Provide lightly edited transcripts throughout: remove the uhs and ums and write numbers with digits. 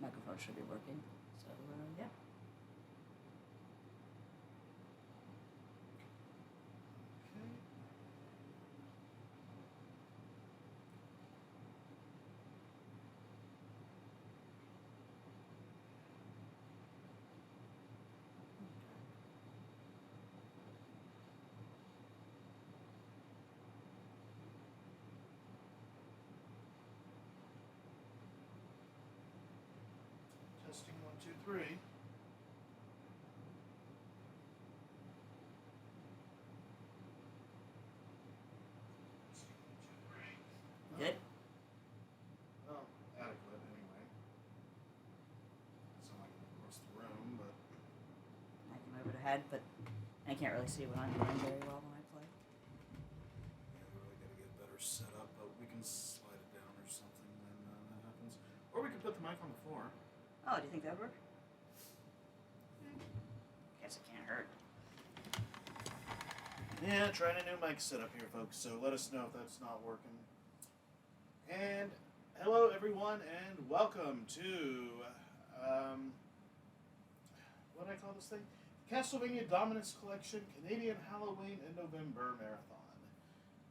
microphone should be working. So, yeah. Testing 1, 2, 3. Good. Well, adequate anyway. Sound like I'm across the room, but I can move it ahead, but I can't really see what I'm doing very well when I play. yeah, we really got to get better set up. But we can slide it down or something when that happens, or we can put the mic on the floor. Oh, do you think that would work? Guess it can't hurt. Yeah, trying a new mic setup here, folks. So let us know if that's not working. And hello, everyone, and welcome to what do I call this thing? Castlevania Dominus Collection Canadian Halloween in November Marathon,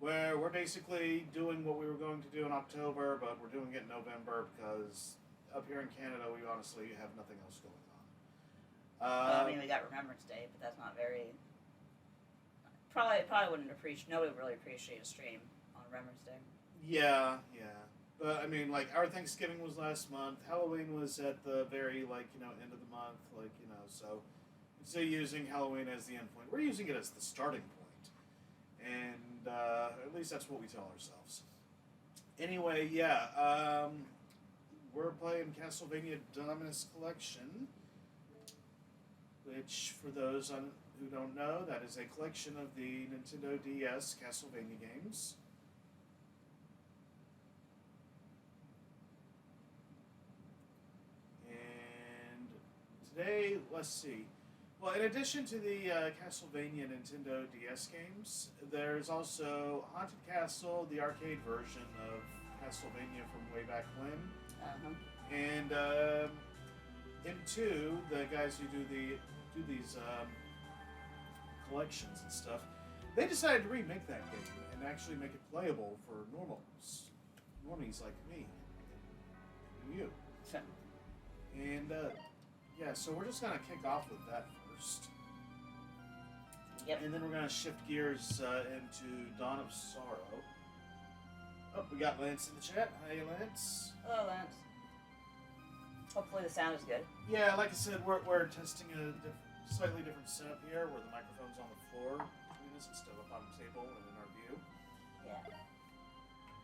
where we're basically doing what we were going to do in October, but we're doing it in November because up here in Canada we honestly have nothing else going on. Well, I mean, we got Remembrance Day, but that's not very. Probably wouldn't appreciate. Nobody would really appreciate a stream on Remembrance Day. Yeah. But I mean, like, our Thanksgiving was last month. Halloween was at the very, end of the month. So instead of using Halloween as the end point, we're using it as the starting point. And at least that's what we tell ourselves. Anyway, yeah. We're playing Castlevania Dominus Collection, which, for those who don't know, that is a collection of the Nintendo DS Castlevania games. Today, let's see. Well, in addition to the Castlevania Nintendo DS games, there's also Haunted Castle, the arcade version of Castlevania from way back when, and M2, the guys who do these collections and stuff, they decided to remake that game and actually make it playable for normies like me and you. And yeah, so we're just going to kick off with that first. Yep. And then we're going to shift gears into Dawn of Sorrow. Oh, we got Lance in the chat. Hi, Lance. Hello, Lance. Hopefully the sound is good. Yeah, like I said, we're testing a slightly different setup here, where the microphone's on the floor between us instead of up on the table and in our view. Yeah.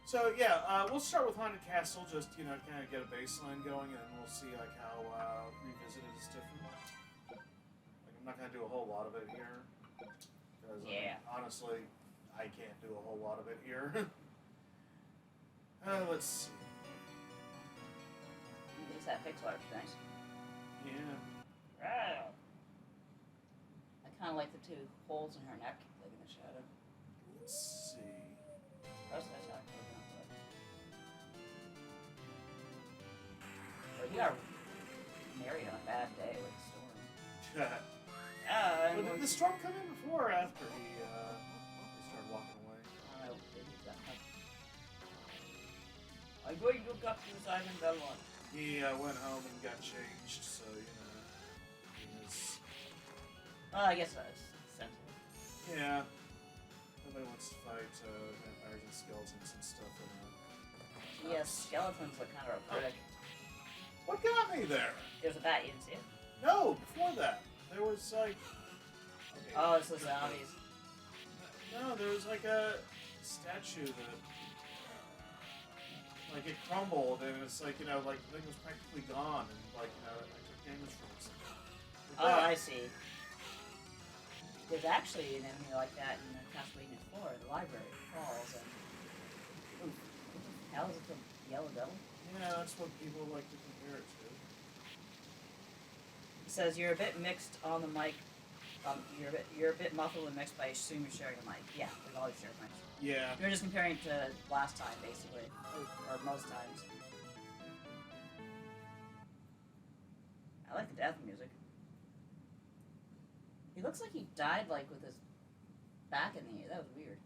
So yeah, we'll start with Haunted Castle, just kind of get a baseline going, and then we'll see how Revisited is different. I'm not gonna do a whole lot of it here, because honestly, I can't do a whole lot of it here. Let's see. Is that pixel art nice? Yeah. Wow. I kind of like the two holes in her neck, like in the shadow. Let's see. That's how I put it. Well, you got married on a bad day with the storm. But did the storm come in before or after they started walking away? I don't think that much. I'm going to cut to Simon Belmont. He went home and got changed, so, he was... Well, I guess that's sensible. Yeah. Nobody wants to fight vampires and skeletons and stuff. Yes, skeletons look kind of arthritic. What got me there? There's a bat, you didn't see it? No, before that. There was Okay. Oh, it's the zombies. No, there was a statue that... it crumbled, and it's the thing was practically gone, and I took damage from it. Oh, I see. There's actually an enemy like that in Castlevania 4, the library. It falls and... Oof. What the hell is it, the yellow devil? Yeah, that's what people like to compare it to. It says you're a bit mixed on the mic. You're a bit muffled and mixed, but I assume you're sharing a mic. Yeah, we've always shared mics. Yeah. You're just comparing it to last time, basically, or most times. like the death music. He looks like he died, like, with his back in the air. That was weird.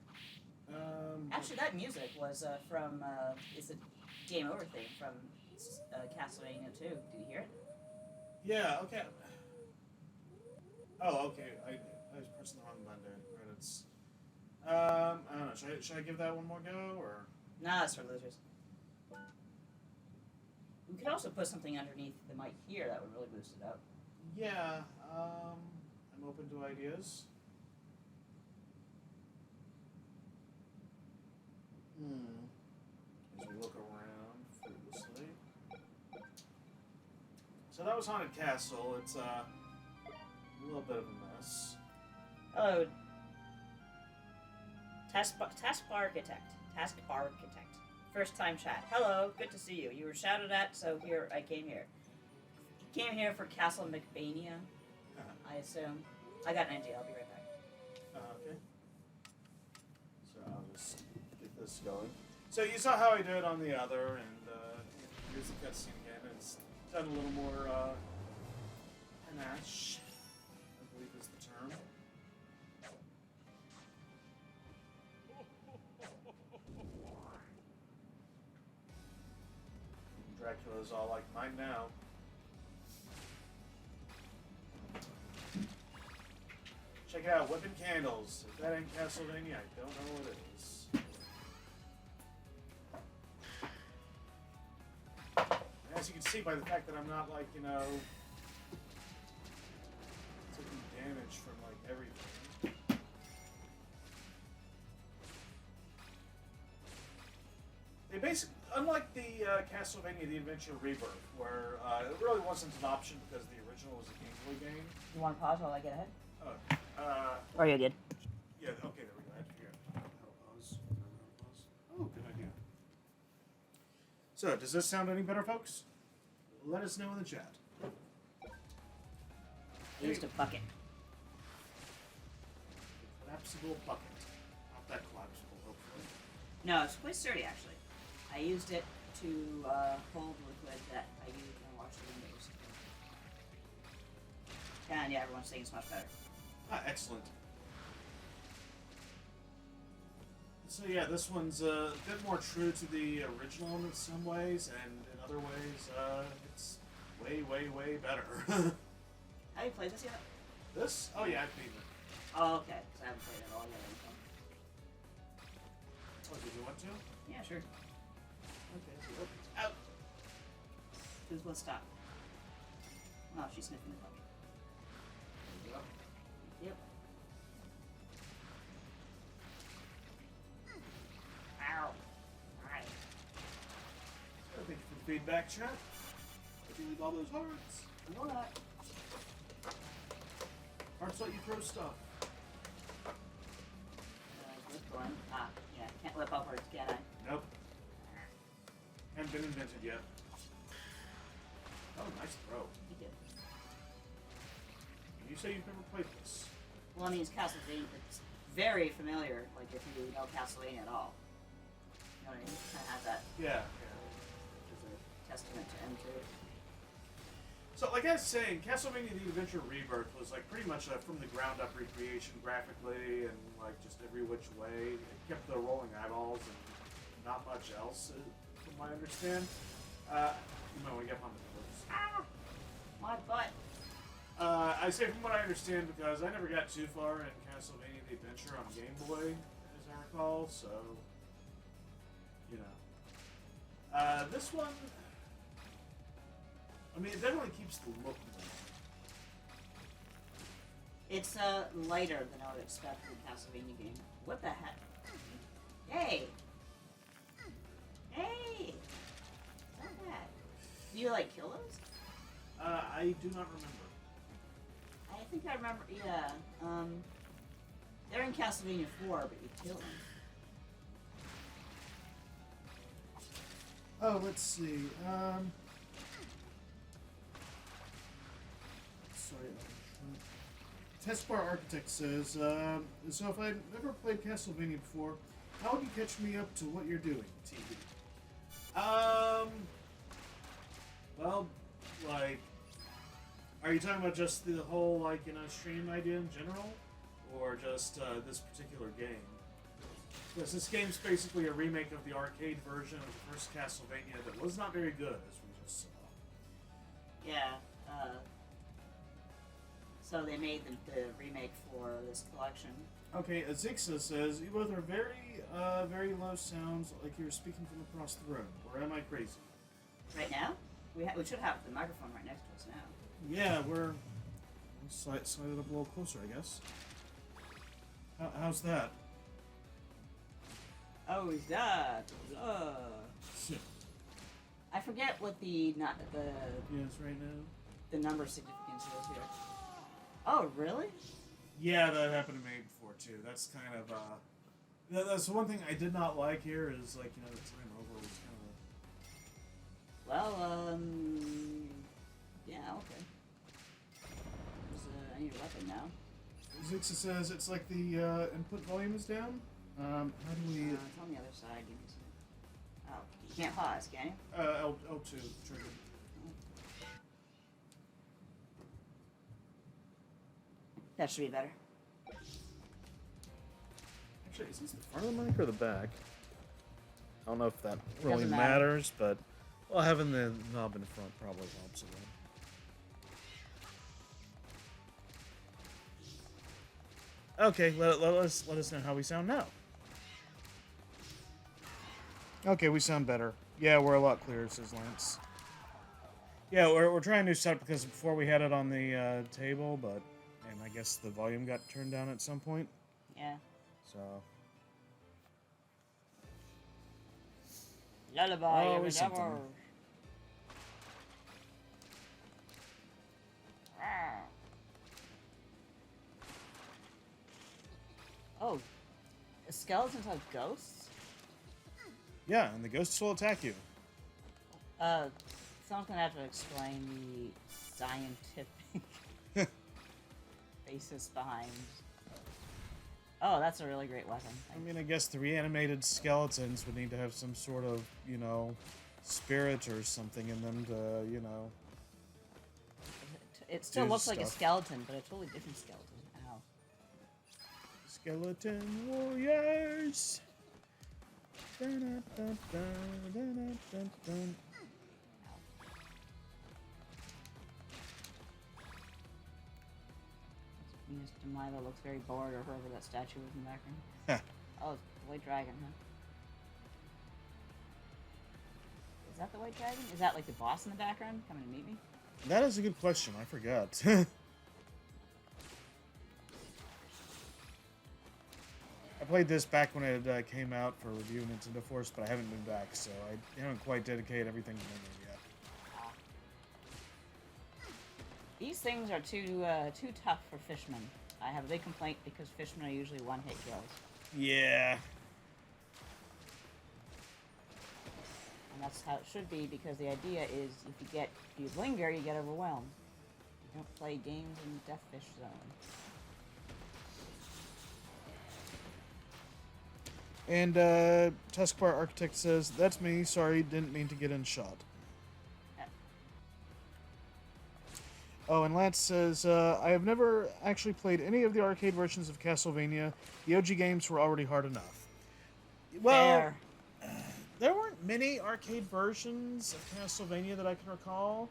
Actually, that music was from, it's a game over thing from Castlevania 2. Did you hear it? Yeah, okay. Oh, okay. I was pressing the wrong button during the credits. I don't know. Should I give that one more go, or? Nah, that's for losers. We could also put something underneath the mic here that would really boost it up. Yeah, I'm open to ideas. As we look around fruitlessly. So that was Haunted Castle. It's a little bit of a mess. Hello. Task Architect. First time chat. Hello, good to see you. You were shouted at, so here I came here. Came here for Castle McBania, I assume. I got an idea, I'll be right back. Okay. So I'll just get this going. So you saw how I did on the other, and here's the cutscene again. It's done a little more panache, I believe is the term. Dracula's all like mine now. Check it out, whipping candles. If that ain't Castlevania, I don't know what it is. And as you can see by the fact that I'm not like, taking damage from like everything. They basically, unlike the Castlevania The Adventure Rebirth, where it really wasn't an option because the original was a Game Boy game. You want to pause while I get ahead? Or you good? Yeah, okay, there we go. I had to figure out how to pause. Oh, good idea. So, does this sound any better, folks? Let us know in the chat. I used a bucket. Collapsible bucket. Not that collapsible, hopefully. No, it's quite sturdy, actually. I used it to hold liquid that I used when I washed the windows. And yeah, everyone's saying it's much better. Ah, excellent. So yeah, this one's a bit more true to the original in some ways, and in other ways, it's way, way, way better. Have you played this yet? This? Oh yeah, I've beaten it. Oh, okay. So I haven't played it at all yet. Oh, did you want to? Yeah, sure. Okay, so out. Who's let's stop? Oh, she's sniffing the bucket. There you go. Yep. Ow. Alright. Thank you for the feedback, chat. I can leave all those hearts. What? Hearts let you throw stuff. This one. Ah, yeah. Can't whip upwards, can I? Nope. Haven't been invented yet. Oh, nice throw. You did. And you say you've never played this? Well, I mean, it's Castlevania. It's very familiar, like, if you know Castlevania at all. You know what I mean? It kind of has that Yeah. as a testament to M2. So, like I was saying, Castlevania The Adventure Rebirth was like pretty much a from the ground up recreation graphically and like just every which way. It kept the rolling eyeballs and not much else, from what I understand. You might want to get up on the doors. Ah! My butt. I say from what I understand because I never got too far in Castlevania The Adventure on Game Boy, as I recall, so, this one, I mean, it definitely keeps the look going. It's lighter than I would expect from a Castlevania game. What the heck? Hey! Hey! Not bad. Do you, like, kill those? I do not remember. I think I remember, yeah. They're in Castlevania 4, but you kill them. Oh, let's see. Sorry. Testbar Architect says, so if I'd never played Castlevania before, how would you catch me up to what you're doing, TV? Well, like, Are you talking about just the whole, like, stream idea in general? Or just this particular game? Because this game's basically a remake of the arcade version of the first Castlevania that was not very good, as we just saw. Yeah. So they made the remake for this collection. Okay, Azixa says, you both are very low sounds, like you're speaking from across the room. Or am I crazy? Right now? We should have the microphone right next to us now. Yeah, we'll slide it up a little closer, I guess. How's that? Oh, is that? I forget what the Yes, right now. the number significance is here. Oh, really? Yeah, that happened to me before too. That's kind of that's the one thing I did not like here is like the time over was kind of. Well, yeah, okay. I need a weapon now. Zixa says it's like the input volume is down. How do we? It's on the other side. You can see it. Oh, you can't pause, can you? L2 trigger. That should be better. Actually, is this the front of the mic or the back? I don't know if that really Doesn't matter. matters, but well, having the knob in the front probably helps a little. Okay, let us know how we sound now. Okay, we sound better. Yeah, we're a lot clearer, says Lance. Yeah, we're trying a new setup because before we had it on the table, and I guess the volume got turned down at some point. Yeah. So. Lullaby. Always every something. hour. Ah. Oh, the skeletons have ghosts? Yeah, and the ghosts will attack you. Someone's gonna have to explain the scientific basis behind. Oh, that's a really great weapon. I mean, I guess the reanimated skeletons would need to have some sort of, spirit or something in them to, It still do looks like a stuff. skeleton, but a totally different skeleton. Ow. Skeleton warriors. Dun-dun-dun-dun, dun-dun-dun-dun. Venus Demila looks very bored, or whoever that statue is in the background. Oh, it's the White Dragon, huh? Is that the White Dragon? Is that like the boss in the background coming to meet me? That is a good question. I forgot. I played this back when it came out for review Nintendo Force, but I haven't been back, so I haven't quite dedicated everything to memory yet. These things are too tough for fishermen. I have a big complaint because fishermen are usually one-hit kills. Yeah. And that's how it should be, because the idea is if you linger, you get overwhelmed. You don't play games in the Deathfish Zone. And Tuskbar Architect says, "That's me. Sorry, didn't mean to get in shot." Oh, and Lance says, "I have never actually played any of the arcade versions of Castlevania. The OG games were already hard enough." Well, there weren't many arcade versions of Castlevania that I can recall.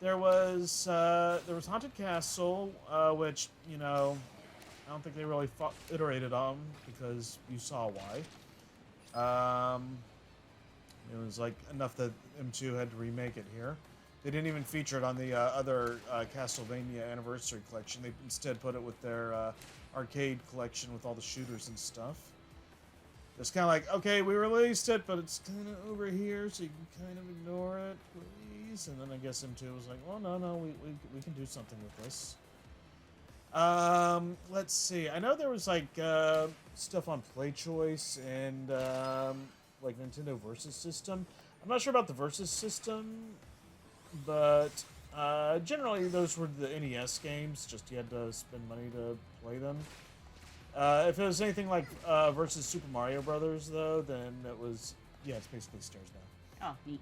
There was Haunted Castle, which I don't think they really iterated on because you saw why. It was like enough that M2 had to remake it here. They didn't even feature it on the other Castlevania Anniversary Collection. They instead put it with their arcade collection with all the shooters and stuff. It's kind of like, okay, we released it, but it's kind of over here, so you can kind of ignore it, please. And then I guess M2 was like, well, no, we can do something with this. Let's see. I know there was like stuff on Play Choice and like Nintendo Versus System. I'm not sure about the Versus System, but generally those were the NES games. Just you had to spend money to play them. If it was anything like Versus Super Mario Brothers, though, then it was it's basically stairs now. Oh, neat.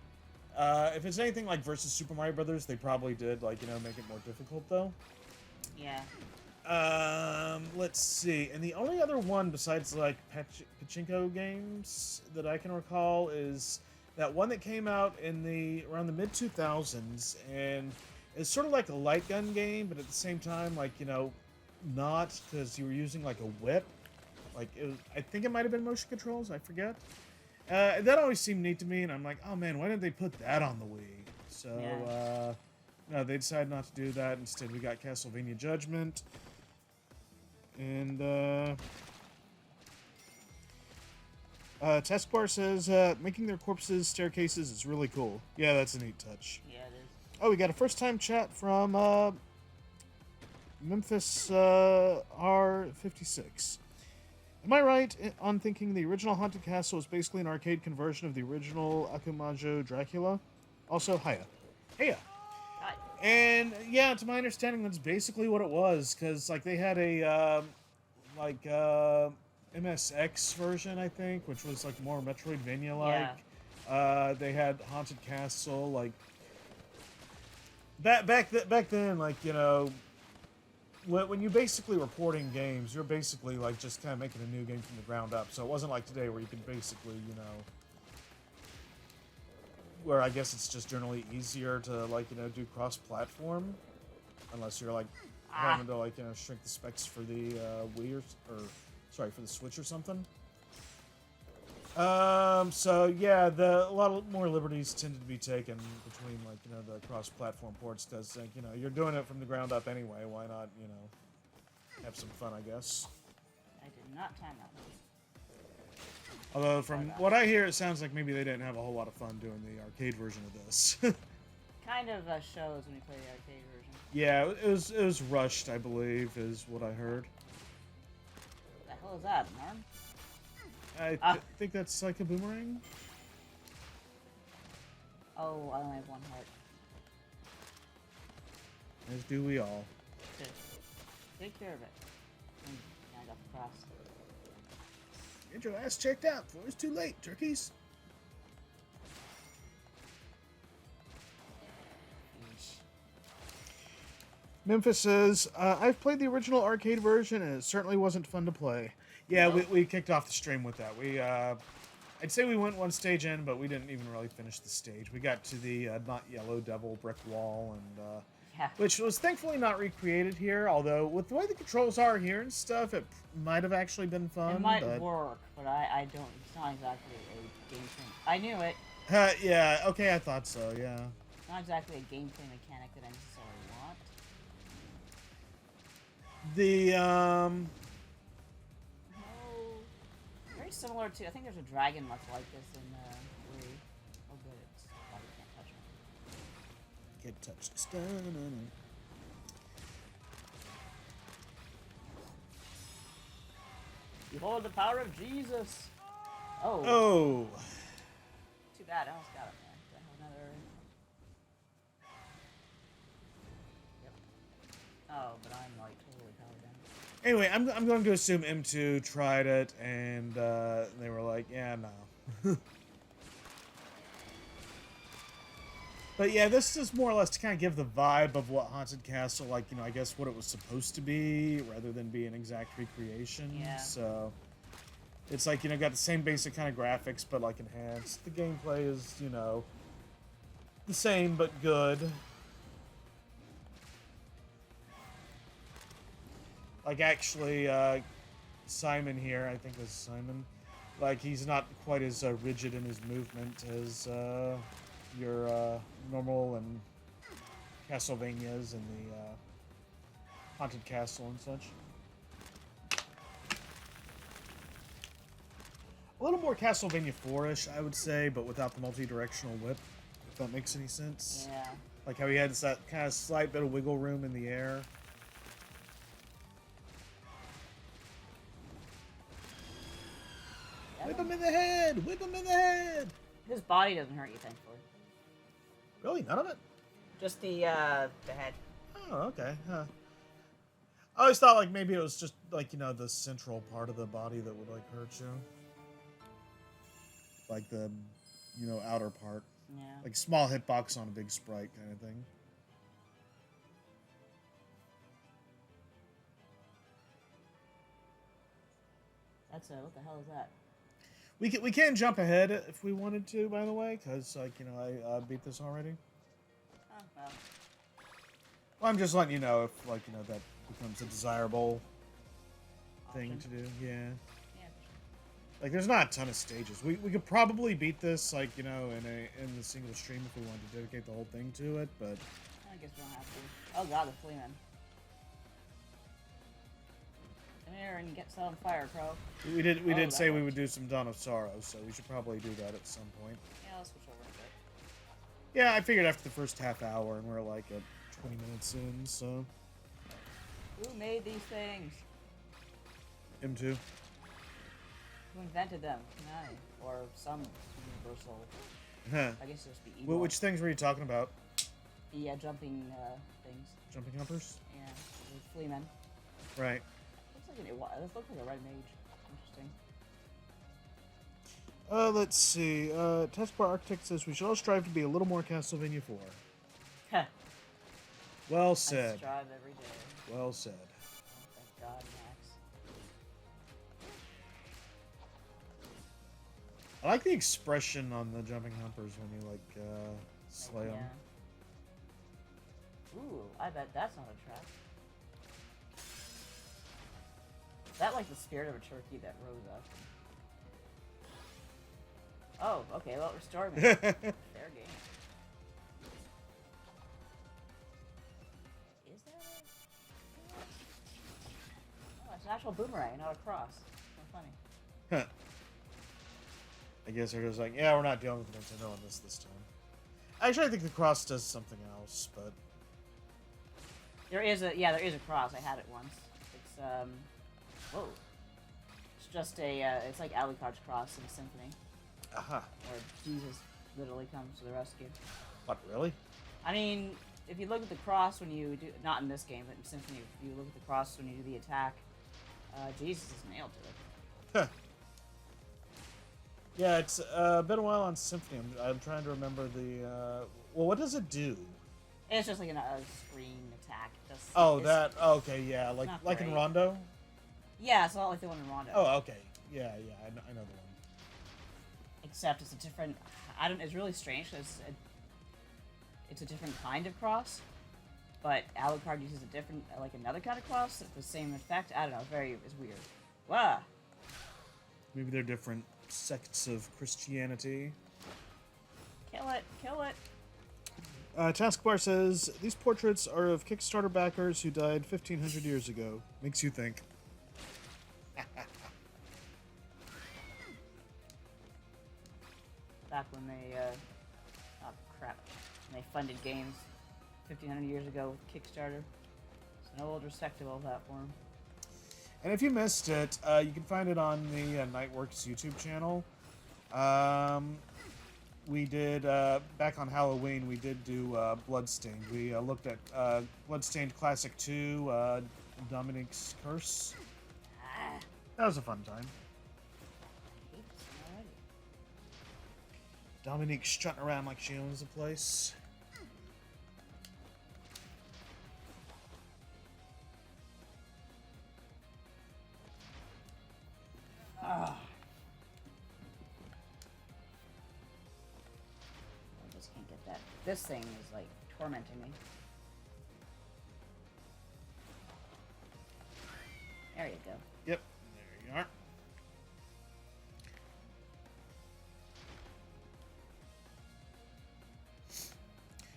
If it's anything like versus Super Mario Brothers, they probably did like make it more difficult though. Yeah. Let's see. And the only other one besides like pachinko games that I can recall is that one that came out in around the mid 2000s, and it's sort of like a light gun game, but at the same time, like not because you were using like a whip. Like I think it might have been motion controls. I forget. That always seemed neat to me, and I'm like, oh man, why didn't they put that on the Wii? So Yeah. no, they decided not to do that. Instead, we got Castlevania Judgment. And Taskbar says making their corpses staircases is really cool. Yeah, that's a neat touch. Yeah, it is. Oh, we got a first-time chat from Memphis R56. Am I right on thinking the original Haunted Castle was basically an arcade conversion of the original Akumajo Dracula? Also, hiya. Hiya. Hi. And yeah, to my understanding, that's basically what it was, because like they had a MSX version, I think, which was like more Metroidvania-like. Yeah. They had Haunted Castle, like back then, like when you basically were porting games, you're basically like just kind of making a new game from the ground up. So it wasn't like today where you can basically where I guess it's just generally easier to like do cross-platform, unless you're like having to like shrink the specs for the Wii or sorry, for the Switch or something. So yeah, a lot more liberties tended to be taken between like the cross-platform ports, because like, you're doing it from the ground up anyway. Why not have some fun, I guess. I did not time that one. Although from what I hear, it sounds like maybe they didn't have a whole lot of fun doing the arcade version of this. Kind of shows when you play the arcade version. Yeah, it was rushed, I believe, is what I heard. What the hell is that, an arm? I think that's like a boomerang. Oh, I only have one heart. As do we all. Good. Take care of it. I got the cross. Get your ass checked out before it's too late, turkeys. Memphis says, I've played the original arcade version, and it certainly wasn't fun to play. Yeah, we kicked off the stream with that. I'd say we went one stage in, but we didn't even really finish the stage. We got to the not yellow devil brick wall, and which was thankfully not recreated here, although with the way the controls are here and stuff, it might have actually been fun. It might work, but I don't, it's not exactly a gameplay. I knew it. Yeah, okay, I thought so, yeah. It's not exactly a gameplay mechanic that I necessarily want. The, No. Very similar to, I think there's a dragon much like this in Wii. Oh good, it's probably can't touch him. Get touched. Dun-dun-dun. Behold the power of Jesus! Oh. Oh. Too bad, I almost got him there. Do I have another... Yep. Oh, but I'm like totally powered down. Anyway, I'm going to assume M2 tried it, and they were like, yeah, no. But yeah, this is more or less to kind of give the vibe of what Haunted Castle, like, I guess what it was supposed to be, rather than be an exact recreation. Yeah. So it's like, got the same basic kind of graphics, but like enhanced. The gameplay is, the same, but good. Like, actually, Simon here, I think is Simon, like, he's not quite as rigid in his movement as your normal and Castlevanias and the Haunted Castle and such. A little more Castlevania 4-ish, I would say, but without the multi-directional whip, if that makes any sense. Yeah. Like how he had that kind of slight bit of wiggle room in the air. Whip him in the head! Whip him in the head! His body doesn't hurt you, thankfully. Really? None of it? Just the head. Oh, okay. Huh. I always thought like maybe it was just like, the central part of the body that would like hurt you. Like the, outer part. Yeah. Like small hitbox on a big sprite kind of thing. That's what the hell is that? We can jump ahead if we wanted to, by the way, because like I beat this already. Oh well. Well, I'm just letting you know if like that becomes a desirable thing Option. to do. Yeah. Yeah, for sure. Like, there's not a ton of stages. We could probably beat this, like, in the single stream if we wanted to dedicate the whole thing to it, but... I guess we don't have to. Oh god, the flea man. Come here and get set on fire, Crow. We did that say we worked. would do some Dawn of Sorrow, so we should probably do that at some point. Yeah, let's switch over a bit. Yeah, I figured after the first half hour, and we're like at 20 minutes in, so... Who made these things? M2. Who invented them? I. Or some universal. Huh. I guess it's the evil. Well, which things were you talking about? The jumping things. Jumping Humpers? Yeah, the flea men. Right. Looks like this looks like a red mage. Interesting. Let's see. Taskbar Architect says we should all strive to be a little more Castlevania 4. Heh. Well I said. strive every day. Well said. Oh, thank God, Max. I like the expression on the Jumping Humpers when you, like, slay them. Yeah. Ooh, I bet that's not a trap. Is that like the spirit of a turkey that rose up? Oh, okay, well, restore me. Fair game. Is that it? Oh, it's an actual boomerang, not a cross. How funny. I guess they're just like, yeah, we're not dealing with Nintendo on this time. Actually, I think the cross does something else, but... There is a cross. I had it once. It's, whoa. It's just a, it's like Alucard's cross in Symphony. Aha. Where Jesus literally comes to the rescue. What, really? I mean, if you look at the cross when you do, not in this game, but in Symphony, if you look at the cross when you do the attack, Jesus is nailed to it. Huh. Yeah, it's been a while on Symphony. I'm trying to remember the... well, what does it do? It's just like a screen attack. Okay, yeah, like in Rondo? Yeah, it's a lot like the one in Rondo. Oh, okay. Yeah, I know the one. Except it's a different... it's really strange, because it's a different kind of cross, but Alucard uses a different, like another kind of cross, with the same effect. I don't know, it's weird. Wow. Maybe they're different sects of Christianity. Kill it, kill it. Taskbar says, these portraits are of Kickstarter backers who died 1,500 years ago. Makes you think. Back when they, oh crap, when they funded games 1,500 years ago with Kickstarter. It's an old, respectable platform. And if you missed it, you can find it on the Nightworks YouTube channel. We did, back on Halloween, we did do Bloodstained. We looked at Bloodstained Classic 2, Dominic's Curse. Ah, That was a fun time. I hate this already. Dominique strutting around like she owns the place. Ah. I just can't get that. This thing is like tormenting me. There you go. Yep, there you are.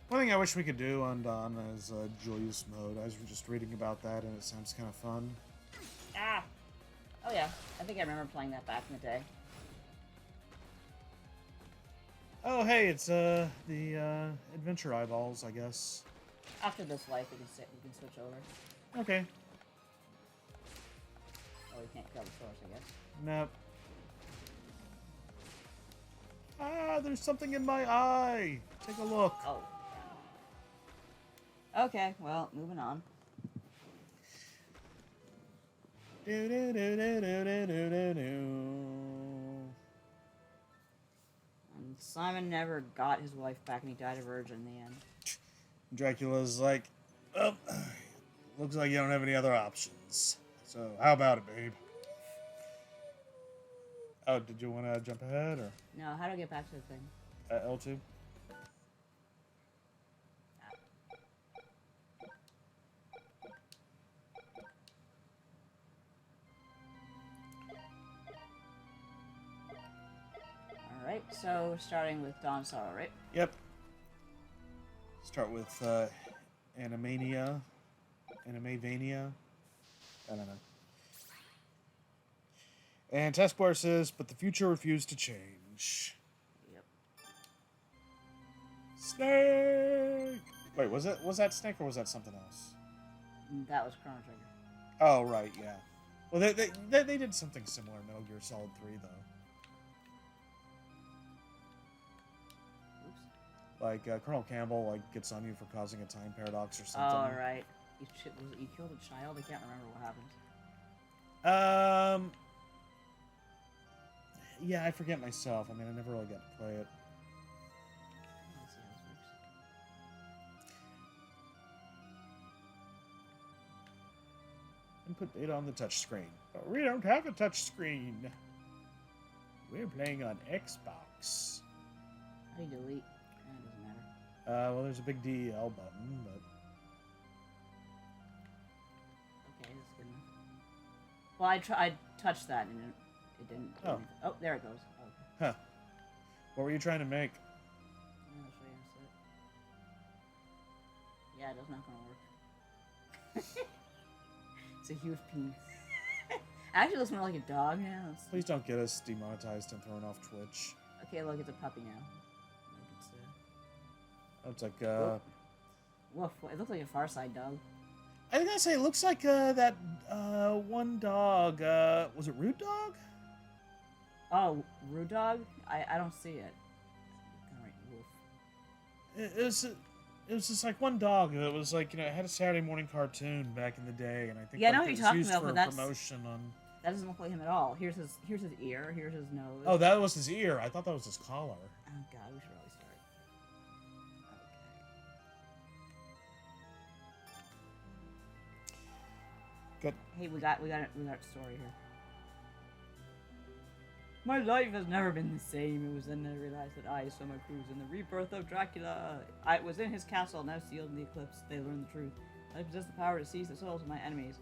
One thing I wish we could do on Dawn is joyous mode. I was just reading about that and it sounds kind of fun. Ah! Oh yeah, I think I remember playing that back in the day. Oh hey, it's the adventure eyeballs, I guess. After this life, we can switch over. Okay. Oh, we can't kill the source, I guess. Nope. Ah, there's something in my eye. Take a look. Oh. Okay, well, moving on. Do do do do do do do do. I'm Simon never got his wife back, and he died a virgin in the end. Dracula's like, oh, looks like you don't have any other options. So how about it, babe? Oh, did you want to jump ahead or No, how do I get back to the thing? L2? Alright, so starting with Dawn of Sorrow, right? Yep. Start with Animania. Animavania. I don't know. And Taskbar says, but the future refused to change. Yep. Snake! Wait, was that Snake or was that something else? That was Chrono Trigger. Oh, right, yeah. Well, they did something similar in Metal Gear Solid 3, though. Oops. Like, Colonel Campbell, like, gets on you for causing a time paradox or Oh, something. right. You killed a child? I can't remember what happened. Yeah, I forget myself. I mean, I never really got to play it. Let's see how this works. Input data on the touch screen. But we don't have a touch screen. We're playing on Xbox. How do you delete? It doesn't matter. Well, there's a big DEL button, but... Okay, that's good enough. Well, I touched that and it didn't. Oh. Oh, there it goes. Oh, okay. Huh. What were you trying to make? I'll show you in a sec. Yeah, it's not gonna work. It's a huge penis. Actually, looks more like a dog now. Please don't get us demonetized and thrown off Twitch. Okay, look, it's a puppy now. Look, It's like, woof, it looks like a Far Side dog. I was gonna say, it looks like, that, one dog, was it Rude Dog? Oh, Rude Dog? I don't see it. Alright, woof. It was just like one dog that was like, it had a Saturday morning cartoon back in the day, and I think Yeah, I like, know what it you're was talking used about, for but a that's- promotion on... That doesn't look like him at all. Here's his ear, here's his nose. Oh, that was his ear. I thought that was his collar. Oh god, we should probably start. Good. Hey, we got a story here. My life has never been the same. It was then I realized that I saw my crews in the rebirth of Dracula. I was in his castle, now sealed in the eclipse. They learned the truth. I possess the power to seize the souls of my enemies.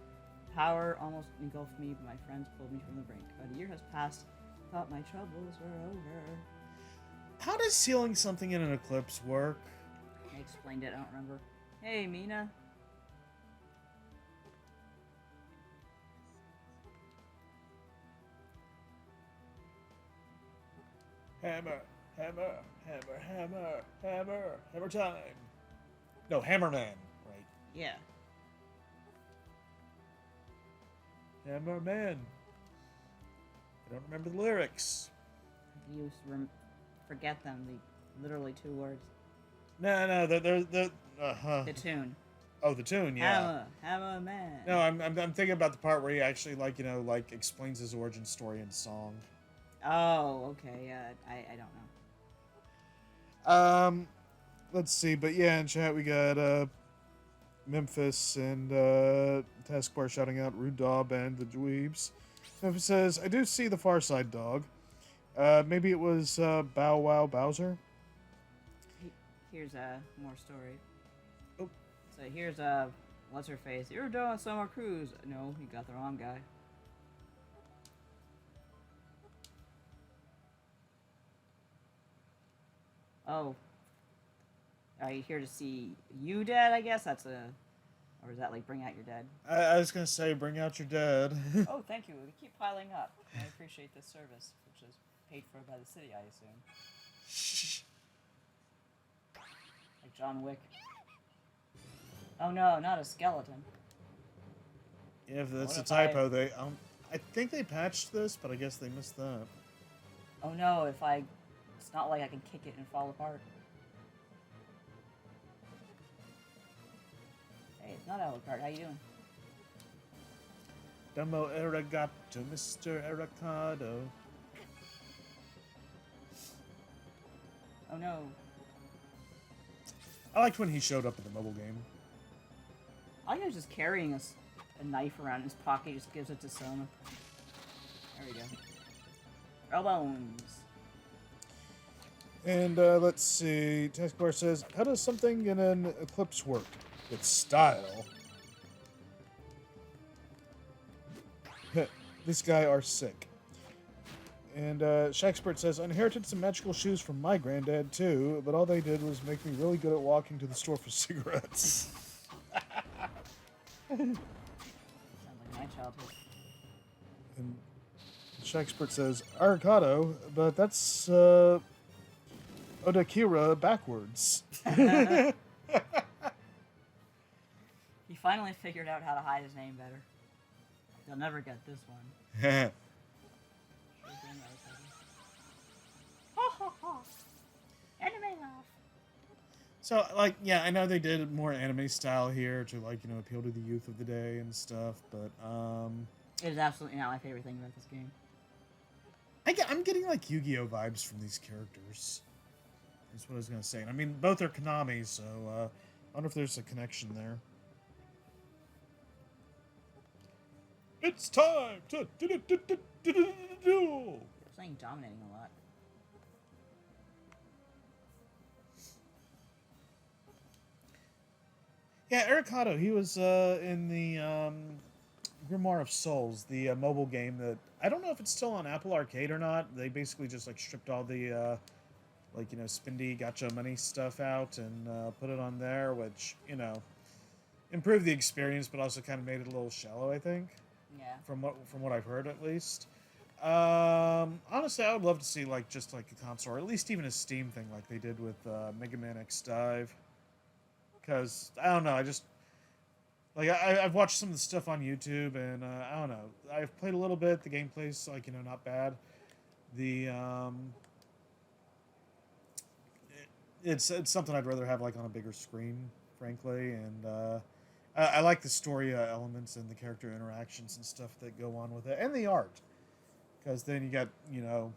Power almost engulfed me, but my friends pulled me from the brink. About a year has passed. Thought my troubles were over. How does sealing something in an eclipse work? I explained it. I don't remember. Hey, Mina. Hammer, hammer, hammer, hammer, hammer, hammer time. No, Hammerman, right? Yeah. Hammerman. I don't remember the lyrics. You forget them. Literally 2 words. No, the The tune. Oh, the tune, yeah. Hammer man. No, I'm thinking about the part where he actually explains his origin story in song. Oh, okay. Yeah, I don't know. Let's see, but yeah, in chat we got Memphis and Taskbar shouting out Rude Dog and the Dweebs. Memphis says, I do see the Far Side dog. Maybe it was Bow Wow Bowser. Here's more story. Oh. So here's what's her face? You're doing Summer Cruise. No, you got the wrong guy. Oh. Are you here to see you dead? I guess that's a, or is that like bring out your dead? I was gonna say, bring out your dead. Oh, thank you. We keep piling up. I appreciate this service, which is paid for by the city, I assume. Like John Wick. Oh no, not a skeleton. Yeah, if that's What a if typo, they I think they patched this, but I guess they missed that. Oh no, it's not like I can kick it and fall apart. Hey, it's not Alucard. How you doing? Dumbo arigato, Mr. Aricado. no. I liked when he showed up in the mobile game. I think he was just carrying a knife around in his pocket. He just gives it to Soma. There we go. Bones. And let's see. Taskbar says, how does something in an eclipse work? With style. This guy are sick. And Shakespeare says, I inherited some magical shoes from my granddad too, but all they did was make me really good at walking to the store for cigarettes. Sounds like my childhood. And Shakespeare says, Aricado, but that's Odakira backwards. He finally figured out how to hide his name better. They'll never get this one. Anime laugh. So, like, yeah, I know they did more anime style here to, like, you know, appeal to the youth of the day and stuff, but, It is absolutely not my favorite thing about this game. I'm getting, like, Yu-Gi-Oh! Vibes from these characters. That's what I was going to say. And, I mean, both are Konami, so, I wonder if there's a connection there. It's time to duel! You're saying dominating a lot. Yeah, Aricado, he was in the Grimoire of Souls, the mobile game that I don't know if it's still on Apple Arcade or not. They basically just like stripped all the like, you know, spindy gotcha money stuff out and put it on there, which, you know, improved the experience, but also kind of made it a little shallow, I think. Yeah. From what I've heard, at least. Honestly, I would love to see like just like a console, or at least even a Steam thing, like they did with Mega Man X Dive. Because I don't know, I just like I've watched some of the stuff on YouTube, and I don't know. I've played a little bit. The gameplay's like, you know, not bad. The it's something I'd rather have like on a bigger screen, frankly, and I like the story elements and the character interactions and stuff that go on with it, and the art. Because then you got, you know,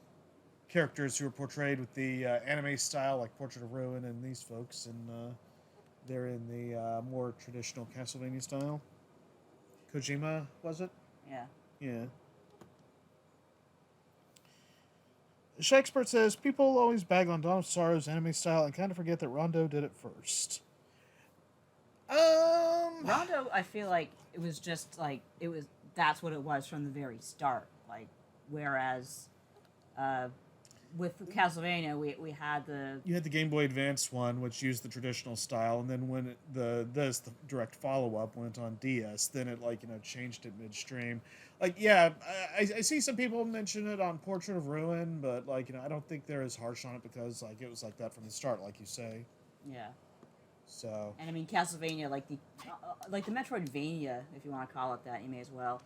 characters who are portrayed with the anime style, like Portrait of Ruin and these folks, and they're in the more traditional Castlevania style. Kojima, was it? Yeah. Yeah. Shakespeare says, people always bag on Dawn of Sorrow's anime style and kind of forget that Rondo did it first. Rondo, I feel like it was just like, that's what it was from the very start. Like, whereas with Castlevania, we had the... You had the Game Boy Advance one, which used the traditional style, and then when the direct follow-up went on DS, then it, like, you know, changed it midstream. Like, yeah, I see some people mention it on Portrait of Ruin, but, like, you know, I don't think they're as harsh on it because, like, it was like that from the start, like you say. Yeah. So... And, I mean, Castlevania, like the Metroidvania, if you want to call it that, you may as well.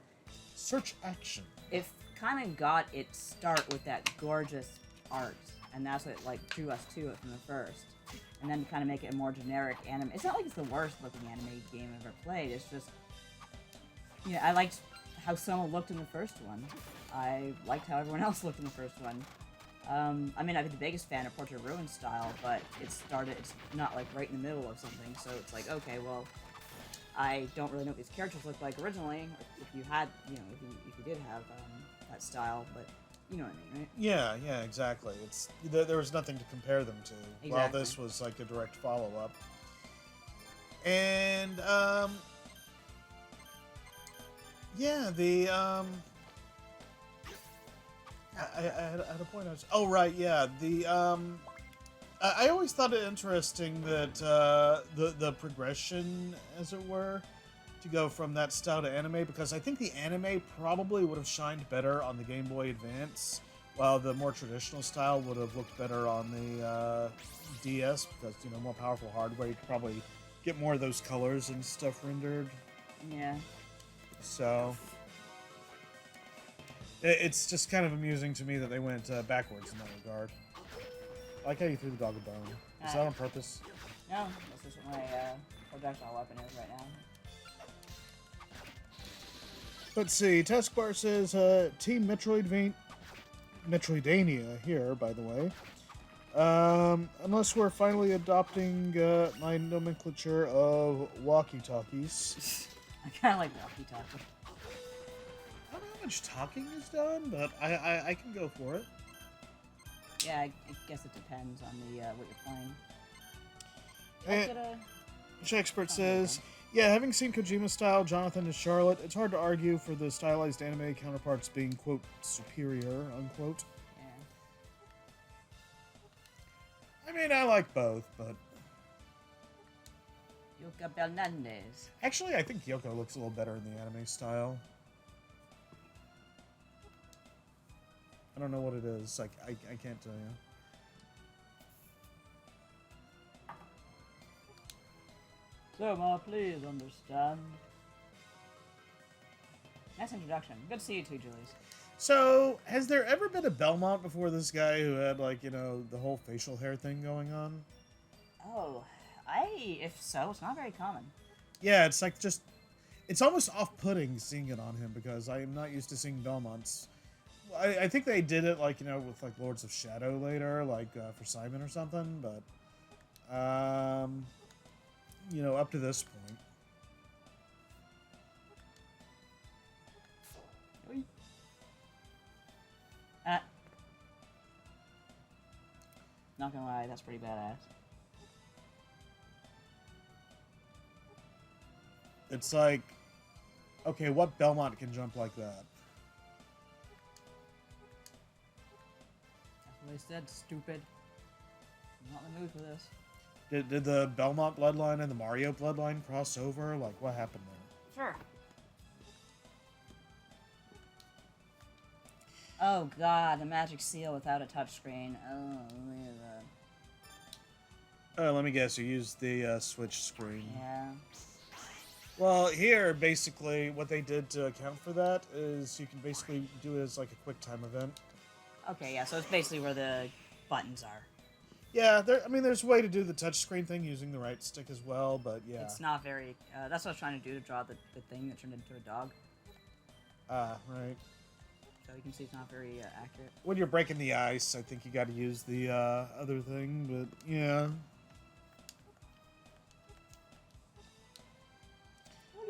Search action. It kind of got its start with that gorgeous art, and that's what like drew us to it from the first. And then to kind of make it a more generic anime. It's not like it's the worst looking anime game I've ever played. It's just, you know, I liked how Soma looked in the first one. I liked how everyone else looked in the first one. I mean, I'm the biggest fan of Portrait of Ruin style, but it's not like right in the middle of something, so it's like, okay, well, I don't really know what these characters looked like originally. If you had, you know, if you did have that style, but you know what I mean, right? Yeah, exactly. It's there was nothing to compare them to. Exactly. While this was like a direct follow-up. And yeah, the I had a point. Oh right, yeah. The I always thought it interesting that the progression, as it were, to go from that style to anime, because I think the anime probably would have shined better on the Game Boy Advance, while the more traditional style would have looked better on the DS, because, you know, more powerful hardware, you could probably get more of those colors and stuff rendered. Yeah. So it's just kind of amusing to me that they went backwards in that regard. I like how you threw the dog a bone. Is that on purpose? No, this is what my projectile weapon is right now. Let's see. Taskbar says Team Metroidvania here, by the way. Unless we're finally adopting my nomenclature of walkie-talkies. I kind of like walkie-talkie. I don't know how much talking is done, but I can go for it. Yeah, I guess it depends on the what you're playing. Expert says, yeah, having seen Kojima-style Jonathan and Charlotte, it's hard to argue for the stylized anime counterparts being, quote, superior, unquote. Yeah. I mean, I like both, but... Yuka Bernandez. Actually, I think Yoko looks a little better in the anime style. I don't know what it is. Like, I can't tell you. Soma, please understand. Nice introduction. Good to see you too, Julius. So, has there ever been a Belmont before this guy who had, like, you know, the whole facial hair thing going on? Oh, if so, it's not very common. Yeah, it's like just... It's almost off-putting seeing it on him because I am not used to seeing Belmonts. I think they did it, like, you know, with, like, Lords of Shadow later, like, for Simon or something, but... you know, up to this point. Not gonna lie, that's pretty badass. It's like, okay, what Belmont can jump like that? That's what I said, stupid. I'm not in the mood for this. Did the Belmont bloodline and the Mario bloodline cross over? Like, what happened there? Sure. Oh god, the magic seal without a touchscreen. Oh, look at that. Let me guess, you used the Switch screen. Yeah. Well, here, basically, what they did to account for that is you can basically do it as, like, a quick-time event. Okay, yeah, so it's basically where the buttons are. Yeah, I mean, there's a way to do the touchscreen thing using the right stick as well, but yeah. It's not very... that's what I was trying to do, to draw the thing that turned into a dog. Right. So you can see it's not very accurate. When you're breaking the ice, I think you got to use the other thing, but yeah.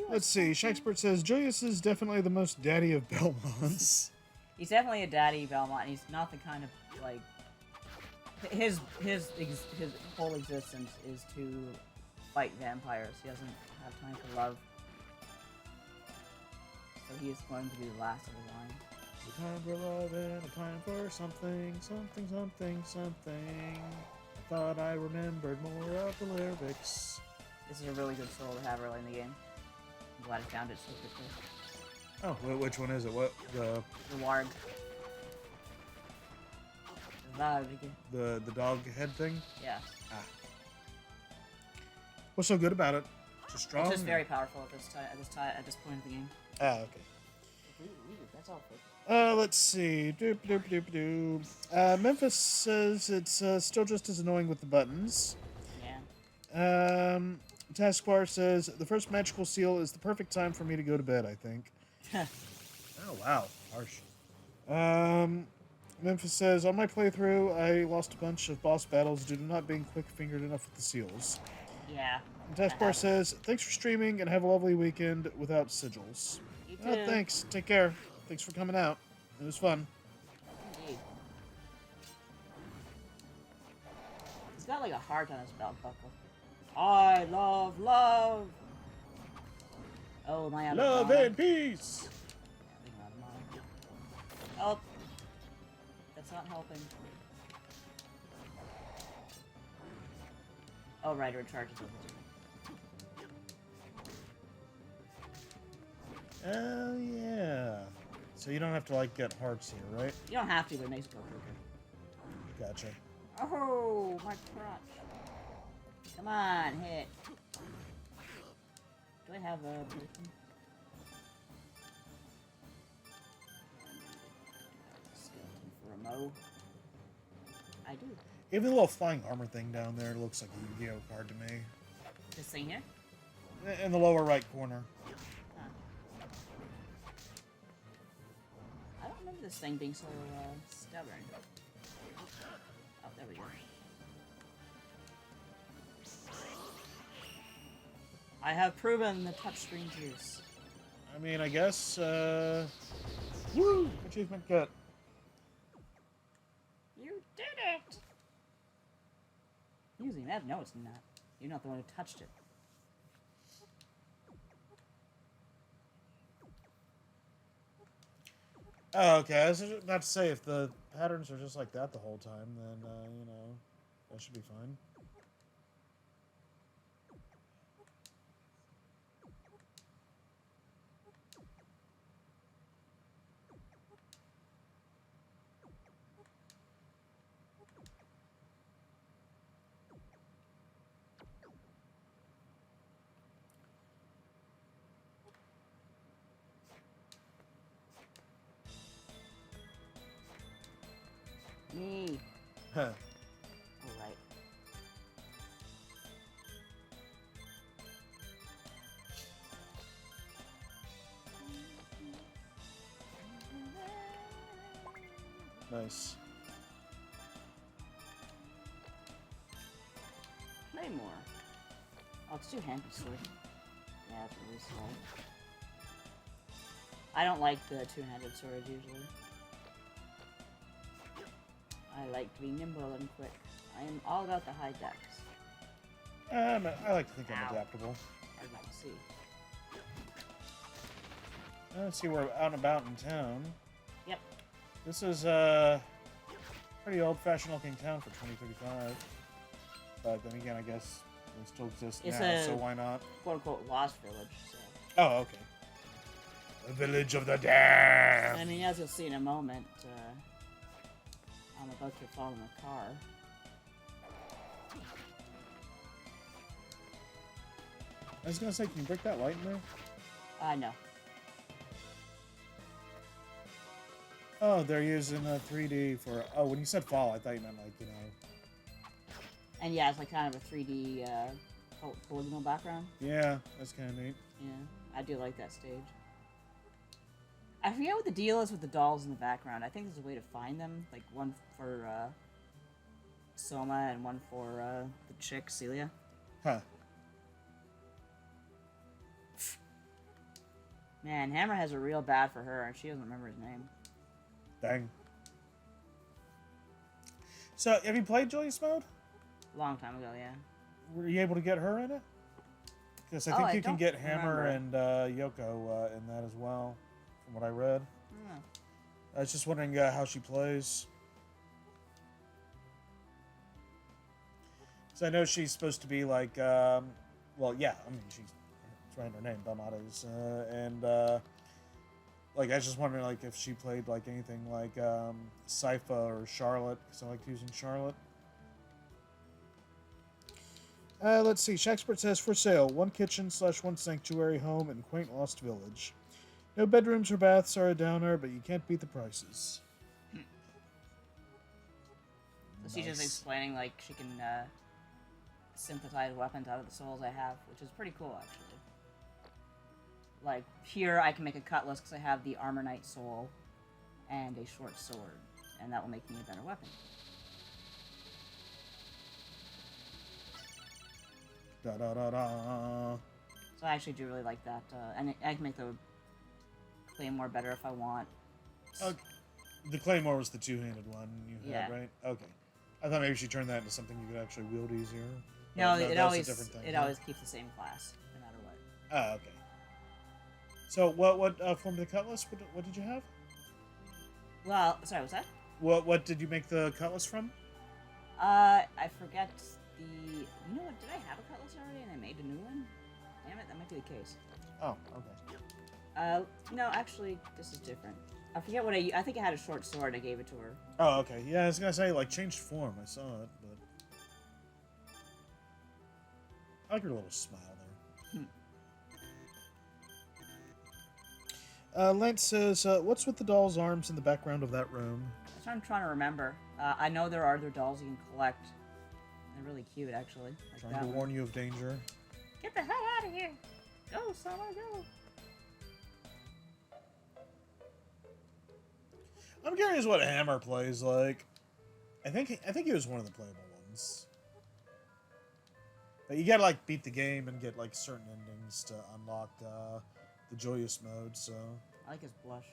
Let's see. Shakespeare says Julius is definitely the most daddy of Belmonts. He's definitely a daddy Belmont, and he's not the kind of, like... His whole existence is to fight vampires. He doesn't have time for love. So he is going to be the last of the line. A time for love and a time for something, something, something, something. I thought I remembered more of the lyrics. This is a really good soul to have early in the game. I'm glad I found it so quickly. Oh, which one is it? What The warg. the dog head thing? Yeah. What's so good about it? Just strong. It's just very powerful at this point of the game. Okay. Ooh, that's all fake. Let's see. Doop, doop, doop, doop. Memphis says it's still just as annoying with the buttons. Yeah. Taskbar says the first magical seal is the perfect time for me to go to bed, I think. Oh, wow. Harsh. Memphis says, on my playthrough, I lost a bunch of boss battles due to not being quick-fingered enough with the seals. Yeah. Taskbar says, thanks for streaming and have a lovely weekend without sigils. You too. Oh, thanks. Take care. Thanks for coming out. It was fun. Indeed. He's got like a heart on his belt buckle. I love love. Oh, my Love and peace! Oh, that's not helping. Oh, right, it recharges over to me. Oh, yeah. So you don't have to, like, get hearts here, right? You don't have to, but it makes it go quicker. Gotcha. Oh, my crotch. Come on, hit. Do I have a potion? Skeleton for a mo. I do. Even the little flying armor thing down there looks like a Yu-Gi-Oh card to me. This thing here? In the lower right corner. Huh. I don't remember this thing being so stubborn. Oh, there we go. I have proven the touchscreen's use. I mean, I guess, woo! Achievement get. You did it! Usually mad? No, it's not. You're not the one who touched it. Oh, okay. I was about to say, if the patterns are just like that the whole time, then, you know, that should be fine. Me. Huh. Alright. Nice. Claymore. Oh, it's two-handed sword. Yeah, it's really slow. I don't like the two-handed swords usually. I like to be nimble and quick. I am all about the high decks. I like to think I'm Ow. adaptable. As you can see. Let's see, we're out and about in town. Yep. This is a pretty old-fashioned looking town for 2035. But then again, I guess it still exists It's now, a- so why not? Quote-unquote lost village, so... Oh, okay. The village of the damned. I mean, as you'll see in a moment, I'm about to fall in a car. I was gonna say, can you break that light in there? No. Oh, they're using 3D for... Oh, when you said fall, I thought you meant, like, you know... And yeah, it's like kind of a 3D, polygonal background. Yeah, that's kind of neat. Yeah, I do like that stage. I forget what the deal is with the dolls in the background. I think there's a way to find them. Like, one for, Soma and one for, the chick, Celia. Huh. Man, Hammer has a real bad for her, and she doesn't remember his name. Dang. So, have you played Joyous Mode? A long time ago, yeah. Were you able to get her in it? Because I Oh, think I you can don't get Hammer remember. and Yoko in that as well, from what I read. Hmm. I was just wondering how she plays. So I know she's supposed to be like, well, yeah, I mean, she's right in her name, Dominus, and like I was just wondering like if she played like anything like Sypha or Charlotte, because I liked using Charlotte. Let's see. Shakespeare says for sale: one kitchen / one sanctuary home in quaint lost village. No bedrooms or baths are a downer, but you can't beat the prices. So she's just explaining, like, she can, synthesize weapons out of the souls I have, which is pretty cool, actually. Like, here I can make a cutlass because I have the Armor Knight soul and a short sword, and that will make me a better weapon. Da da da da. So I actually do really like that, and I can make the Claymore better if I want. Okay. The Claymore was the two-handed one you had, Yeah. right? Okay. I thought maybe she turned that into something you could actually wield easier. No, But it that was a always different thing, it huh? always keeps the same class, no matter what. Oh, okay. So what form of the cutlass? What did you have? Well, sorry, what's that? What did you make the cutlass from? I forget the... You know what, did I have a cutlass already and I made a new one? Damn it, that might be the case. Oh, okay. No, actually, this is different. I forget what I think I had a short sword, I gave it to her. Oh, okay. Yeah, I was gonna say like changed form. I saw it, but I like her little smile there. Lance says, "What's with the doll's arms in the background of that room?" That's what I'm trying to remember. I know there are other dolls you can collect. They're really cute, actually. Like Trying that to one. warn you of danger. Get the hell out of here! Go, Soma, go! I'm curious what Hammer plays like. I think he was one of the playable ones. But you gotta like beat the game and get like certain endings to unlock the joyous mode. So. I like his blush.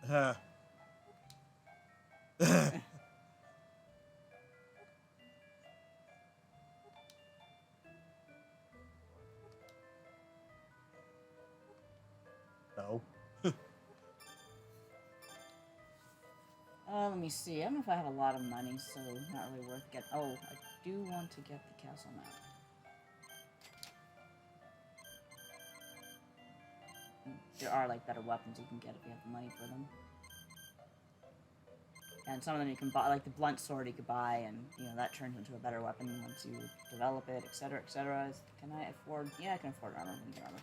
No. Let me see. I don't know if I have a lot of money, so not really worth getting. Oh, I do want to get the castle map. There are like better weapons you can get if you have the money for them. And some of them you can buy, like the blunt sword you could buy, and that turns into a better weapon once you develop it, etc., etc. Can I afford? Yeah, I can afford armor. I can get armor.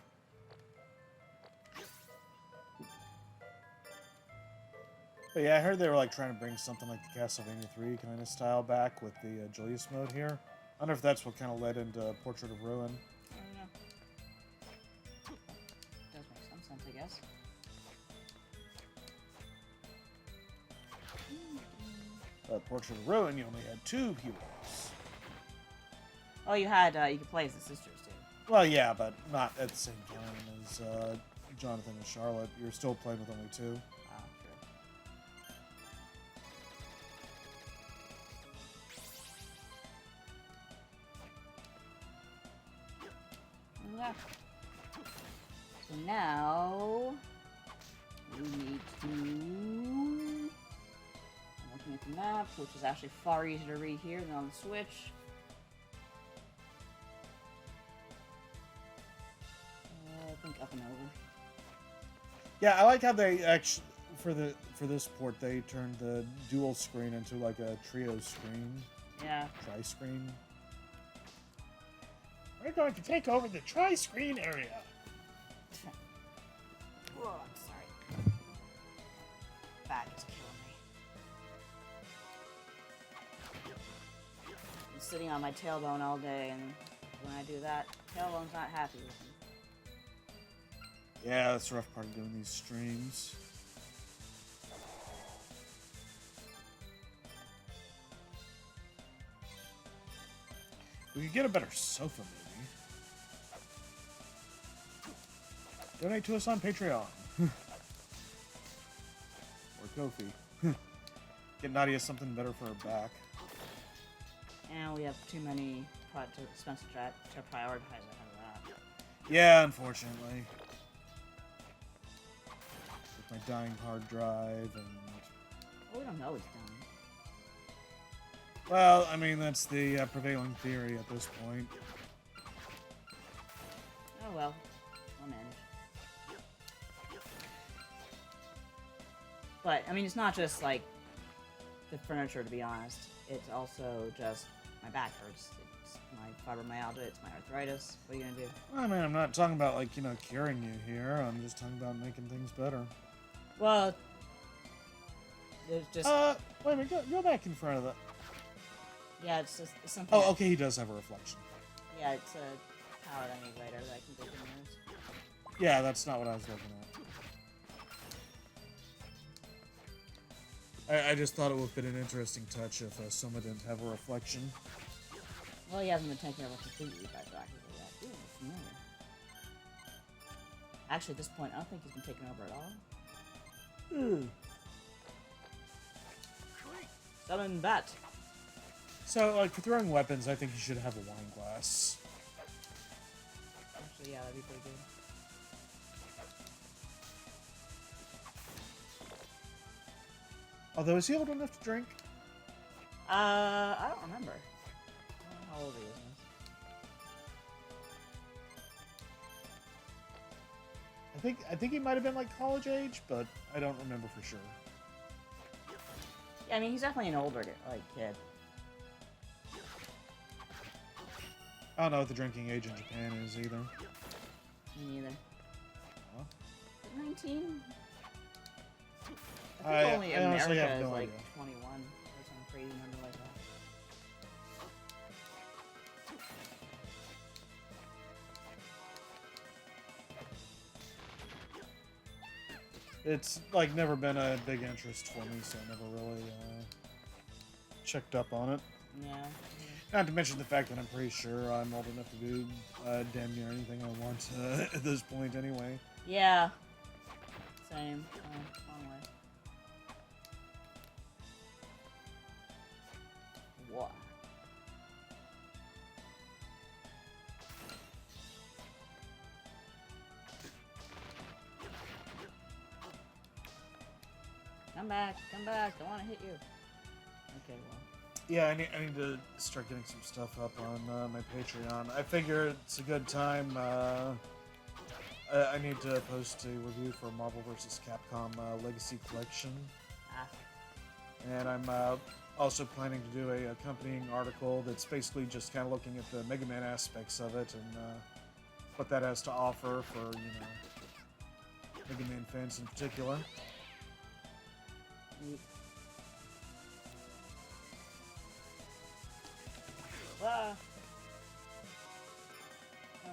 But yeah, I heard they were like trying to bring something like the Castlevania 3 kind of style back with the joyous mode here. I wonder if that's what kind of led into Portrait of Ruin. I don't know. Does make some sense, I guess. But Portrait of Ruin, you only had 2 heroes. Oh, you had you could play as the sisters too. Well, yeah, but not at the same time as Jonathan and Charlotte. You're still playing with only 2. Oh, sure. Yeah. So now we need to. I'm looking at the map, which is actually far easier to read here than on the Switch. I think up and over. Yeah, I like how they actually for this port they turned the dual screen into like a trio screen. Yeah. Tri-screen. We're going to take over the tri-screen area. Oh, I'm sorry. Back is killing me. I'm sitting on my tailbone all day, and when I do that, tailbone's not happy with me. Yeah, that's the rough part of doing these streams. We could get a better sofa, maybe. Donate to us on Patreon. Or Ko-fi. Get Nadia something better for her back. And we have too many expensive to prioritize ahead of that. Yeah, unfortunately. With my dying hard drive and... Well, we don't know it's done. Well, I mean, that's the prevailing theory at this point. Oh well, we'll manage. But, I mean, it's not just, like, the furniture, to be honest. It's also just my back hurts. It's my fibromyalgia, it's my arthritis. What are you gonna do? I mean, I'm not talking about, like, curing you here. I'm just talking about making things better. Well, there's just... wait a minute. Go back in front of that. Yeah, it's just it's something... Oh, okay, he does have a reflection. Yeah, it's a power I need later that I can take in yours. Yeah, that's not what I was looking at. I just thought it would have been an interesting touch if Soma didn't have a reflection. Well, he hasn't been taken over completely by Dracula yet. Ooh, it's familiar. Actually, at this point, I don't think he's been taken over at all. Summon Bat. So, like, for throwing weapons, I think you should have a wine glass. Actually, yeah, that'd be pretty good. Although, is he old enough to drink? I don't remember. I don't know how old he is. I think he might have been like college age, but I don't remember for sure. Yeah, I mean, he's definitely an older kid. I don't know what the drinking age in Japan is either. Me neither. Huh? 19? I I think only honestly America have no is like idea. 21 or some crazy number like that. It's like never been a big interest for me, so I never really checked up on it. Yeah. Not to mention the fact that I'm pretty sure I'm old enough to do damn near anything I want at this point anyway. Yeah. Same. Wrong way. What? Come back, don't want to hit you. Okay, well. Yeah, I need to start getting some stuff up on my Patreon. I figure it's a good time. I need to post a review for Marvel vs. Capcom Legacy Collection. Ah. And I'm also planning to do a accompanying article that's basically just kind of looking at the Mega Man aspects of it and what that has to offer for, Mega Man fans in particular. Neat. Ah. Oh,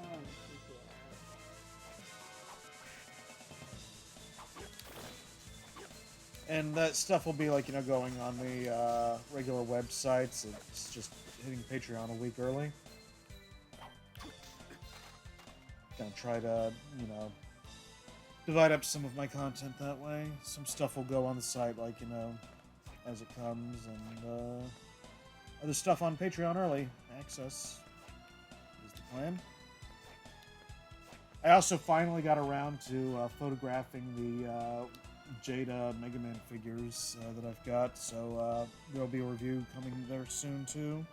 And that stuff will be like, going on the regular websites. It's just hitting Patreon a week early. Gonna try to, divide up some of my content that way. Some stuff will go on the site, like, as it comes, and other stuff on Patreon early access is the plan. I also finally got around to photographing the Jada Mega Man figures that I've got, so there'll be a review coming there soon too.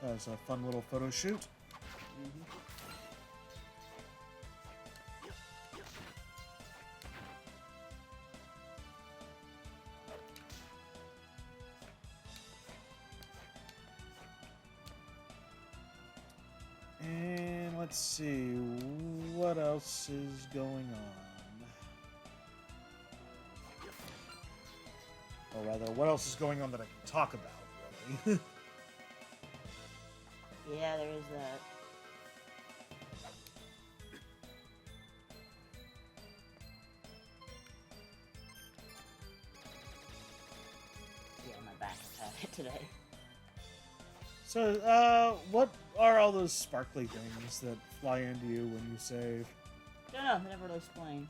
That was a fun little photo shoot. And let's see, what else is going on? Or rather, what else is going on that I can talk about, really? yeah, there is that. Yeah, my back had it today. So, what are all those sparkly things that fly into you when you save? Don't know, they never really explain.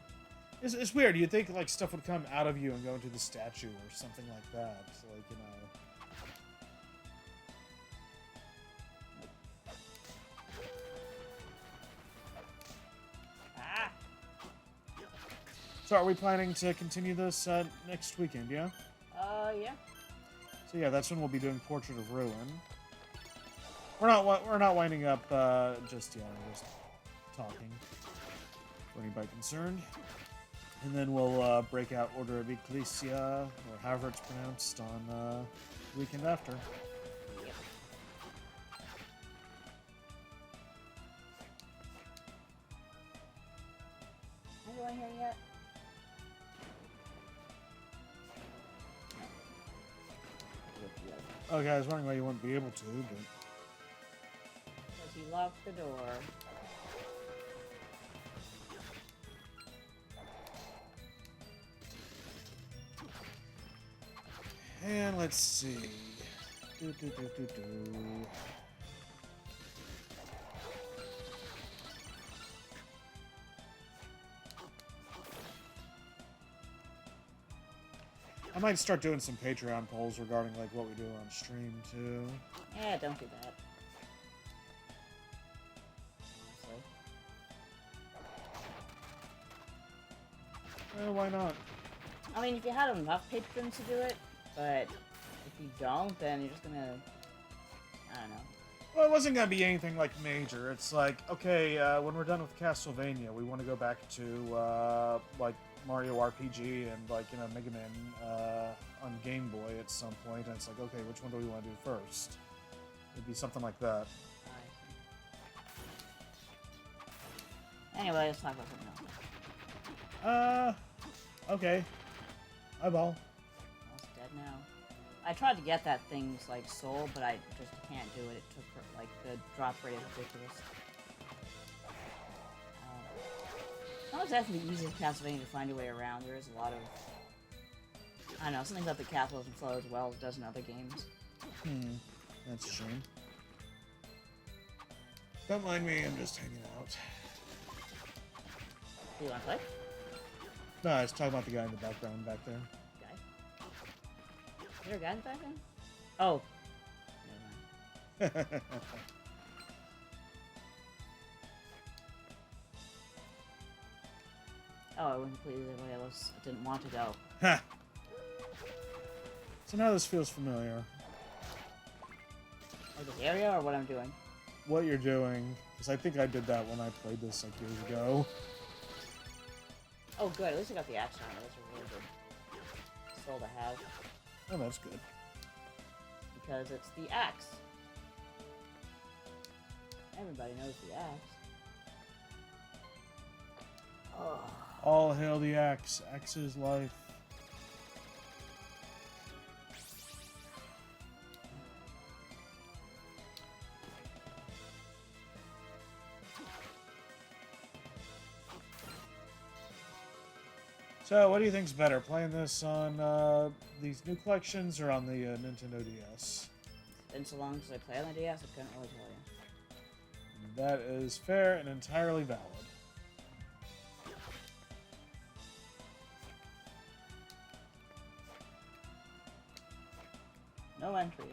It's weird. You'd think, like, stuff would come out of you and go into the statue or something like that. Like, Ah! So are we planning to continue this next weekend, yeah? Yeah. So yeah, that's when we'll be doing Portrait of Ruin. We're not winding up just yet. We're just talking for anybody concerned. And then we'll break out Order of Ecclesia, or however it's pronounced, on the weekend after. Yep. Are you going here yet? Okay, I was wondering why you wouldn't be able to, but... Because he locked the door. And let's see. I might start doing some Patreon polls regarding like what we do on stream too. Yeah, don't do that. Honestly. Why not? I mean, if you had enough patrons to do it, but if you don't, then you're just gonna... I don't know. Well, it wasn't gonna be anything like major. It's like, okay, when we're done with Castlevania, we want to go back to like Mario RPG and like Mega Man on Game Boy at some point. And it's like, okay, which one do we want to do first? It'd be something like that. Anyway, let's talk about something else. Okay. Eyeball. Well, it's dead now. I tried to get that thing's like soul, but I just can't do it. It took like the drop rate is ridiculous. It's not exactly the easiest Castlevania to find your way around. There is a lot of I don't know, something about the castle doesn't flow as well as it does in other games. That's a shame. Don't mind me, I'm just hanging out. Do you want to play? No, I was talking about the guy in the background back there. Guy? Is there a guy in the background? Oh. Never mind. Oh, I went completely the way I didn't want to go. Ha! So now this feels familiar. Like this area or what I'm doing? What you're doing, because I think I did that when I played this like years ago. Oh, good. At least I got the axe on it. That's a really good soul to have. Oh, that's good. Because it's the axe. Everybody knows the axe. Oh. All hail the axe. Axe is life. So, what do you think's better, playing this on these new collections or on the Nintendo DS? It's been so long since I played on the DS, I couldn't really tell you. That is fair and entirely valid. No entry.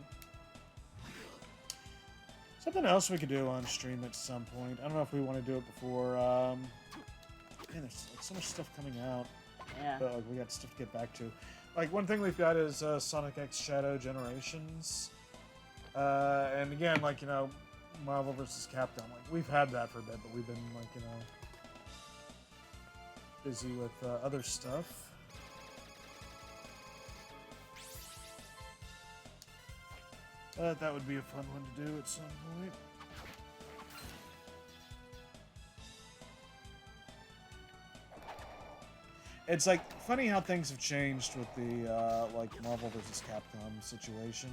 Something else we could do on stream at some point. I don't know if we want to do it before. Man, there's like so much stuff coming out. Yeah. But like, we got stuff to get back to. Like, one thing we've got is Sonic X Shadow Generations. And again, like, you know, Marvel vs. Capcom. Like, we've had that for a bit, but we've been, like, you know, busy with other stuff. But that would be a fun one to do at some point. It's like funny how things have changed with the like Marvel vs. Capcom situation.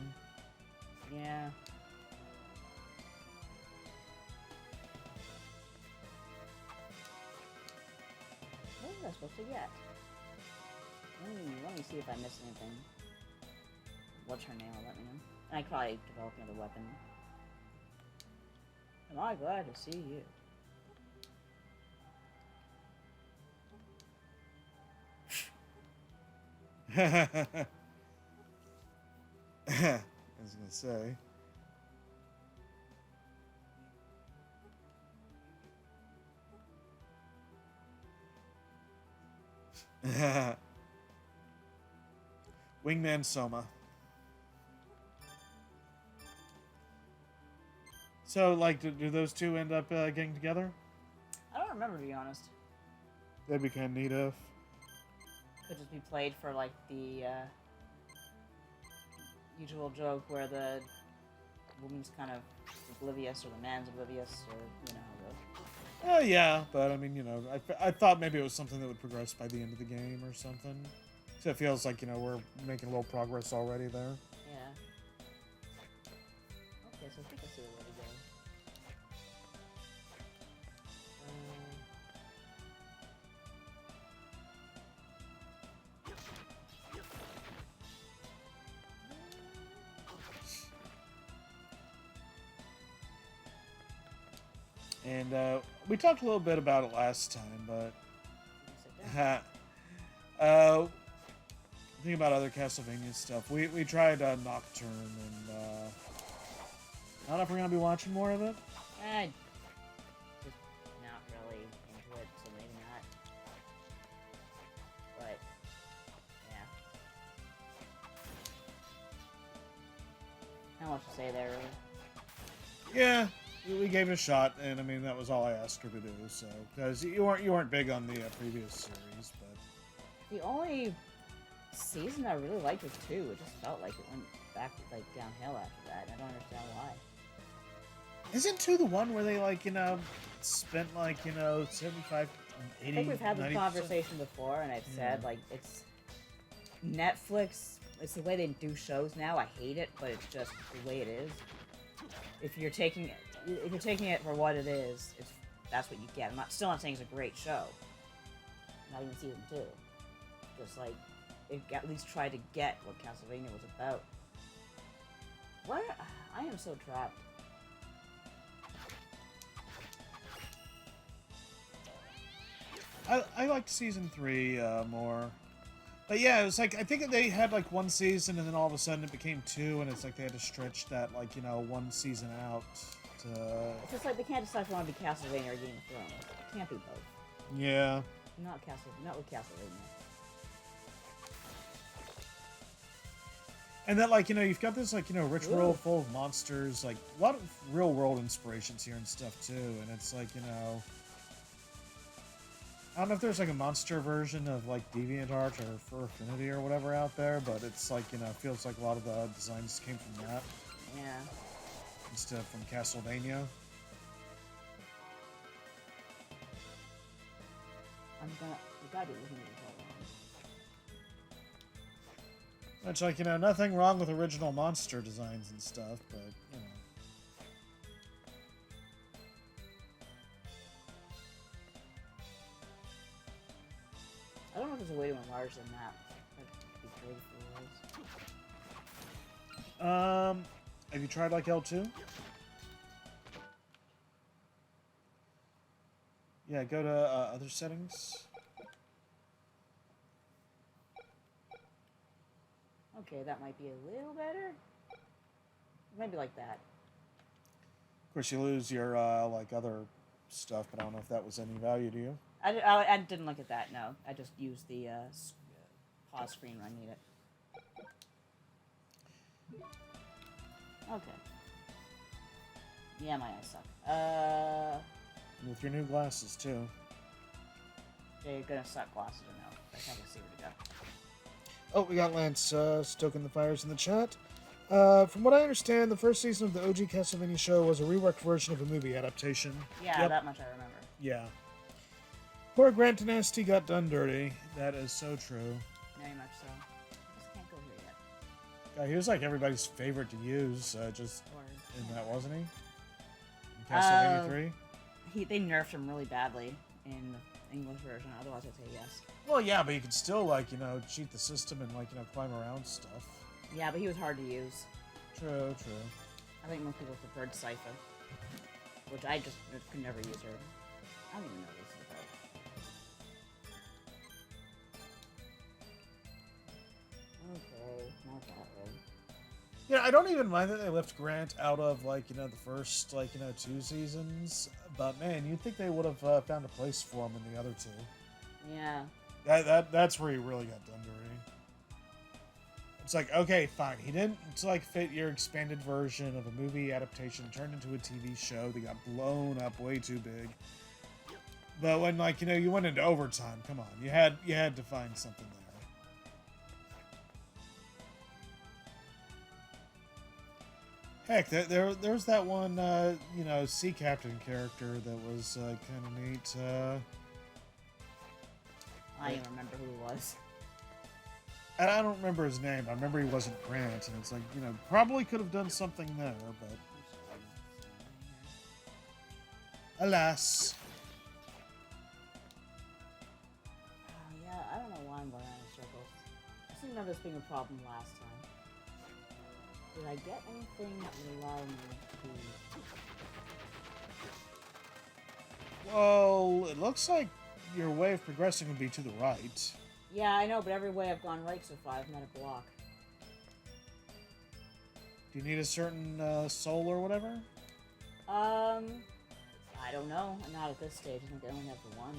Yeah. What was I supposed to get? Let me see if I missed anything. What's her name? Will let me know. I could probably develop another weapon. Am I glad to see you? I was gonna say. Wingman Soma. So, like, do those two end up getting together? I don't remember, to be honest. That'd be kind of neat if. Could just be played for, like, the usual joke where the woman's kind of oblivious or the man's oblivious, or, you know, Yeah, but I mean, you know, I thought maybe it was something that would progress by the end of the game or something. So it feels like, you know, we're making a little progress already there. yeah. Okay, so I think I see where to go. And we talked a little bit about it last time, but think about other Castlevania stuff. We tried Nocturne, and I don't know if we're gonna be watching more of it. Just not really into it, so maybe not. But yeah, not much to say there, really. Yeah. We gave it a shot, and I mean that was all I asked her to do. So, because you weren't big on the previous series, but The only season I really liked was 2. It just felt like it went back like downhill after that. And I don't understand why. isn't 2 the one where they like, you know, spent like, you know, 75, 80, I think we've had this 90%? conversation before, and I've said like it's Netflix. It's the way they do shows now. I hate it, but it's just the way it is. If you're taking it for what it is, that's what you get. I'm still not saying it's a great show. Not even season 2. Just like at least try to get what Castlevania was about. What? I am so trapped. I liked season 3 more. But yeah, it was like, I think they had like one season and then all of a sudden it became 2 and it's like they had to stretch that like, you know, one season out to... It's just like they can't decide if they want to be Castlevania or Game of Thrones. It can't be both. Yeah. Not with Castlevania. And that, like, you know, you've got this, like, you know, rich world full of monsters, like, a lot of real-world inspirations here and stuff, too, and it's like, you know... I don't know if there's, like, a monster version of, like, DeviantArt or For Affinity or whatever out there, but it's, like, you know, it feels like a lot of the designs came from that. Yeah. Instead of from Castlevania. We gotta be looking at this all wrong. Which, like, you know, nothing wrong with original monster designs and stuff, but, you know. I don't know if there's a way to enlarge the map. That'd be great if there was. Have you tried, like, L2? Yeah, go to other settings. Okay, that might be a little better. Maybe like that. Of course, you lose your, like, other stuff, but I don't know if that was any value to you. I didn't look at that, no. I just used the pause screen when I need it. Okay. Yeah, my eyes suck. With your new glasses, too. Yeah, you're gonna suck glasses or no. I can't see where to go. Oh, we got Lance stoking the fires in the chat. From what I understand, the first season of the OG Castlevania show was a reworked version of a movie adaptation. Yeah, Yep. that much I remember. Yeah. Poor Grant Dynasty got done dirty. That is so true. Very much so. I just can't go here yet. God, he was like everybody's favorite to use, just Or, in that, wasn't he? In Castlevania 3? They nerfed him really badly in the English version, otherwise I'd say yes. Well, yeah, but you could still, like, you know, cheat the system and, like, you know, climb around stuff. Yeah, but he was hard to use. True, true. I think most people preferred Sypha, which I just could never use her. I don't even know this is about. Okay, not that way. Yeah, I don't even mind that they left Grant out of, like, you know, the first, like, you know, 2 seasons. But, man, you'd think they would have found a place for him in the other 2. Yeah. That's where he really got done dirty. It's like, okay, fine. He didn't, like, fit your expanded version of a movie adaptation turned into a TV show that got blown up way too big. But when, like, you know, you went into overtime, come on. You had to find something there. Heck, there's that one, you know, sea captain character that was kind of neat. I don't even remember who it was. And I don't remember his name. I remember he wasn't Grant, and it's like, you know, probably could have done something there, but alas. Oh, yeah, I don't know why I'm going around in circles. I seem to remember this being a problem last time. Did I get anything that would allow me to... Well, it looks like your way of progressing would be to the right. Yeah, I know, but every way I've gone right so far, I've met a block. Do you need a certain soul or whatever? I don't know. Not at this stage. I think I only have the one.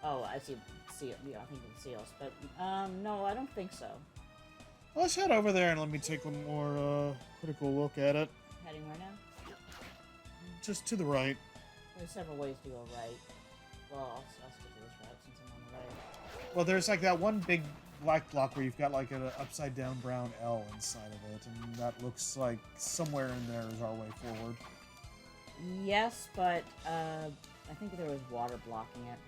Oh, I see. Yeah, I think of the seals, but no, I don't think so. Well, let's head over there and let me take a more critical look at it. Heading where now? Just to the right. There's several ways to go right. Well, I'll stick to this route since I'm on the right. Well, there's like that one big black block where you've got like an upside down brown L inside of it, and that looks like somewhere in there is our way forward. Yes, but I think there was water blocking it.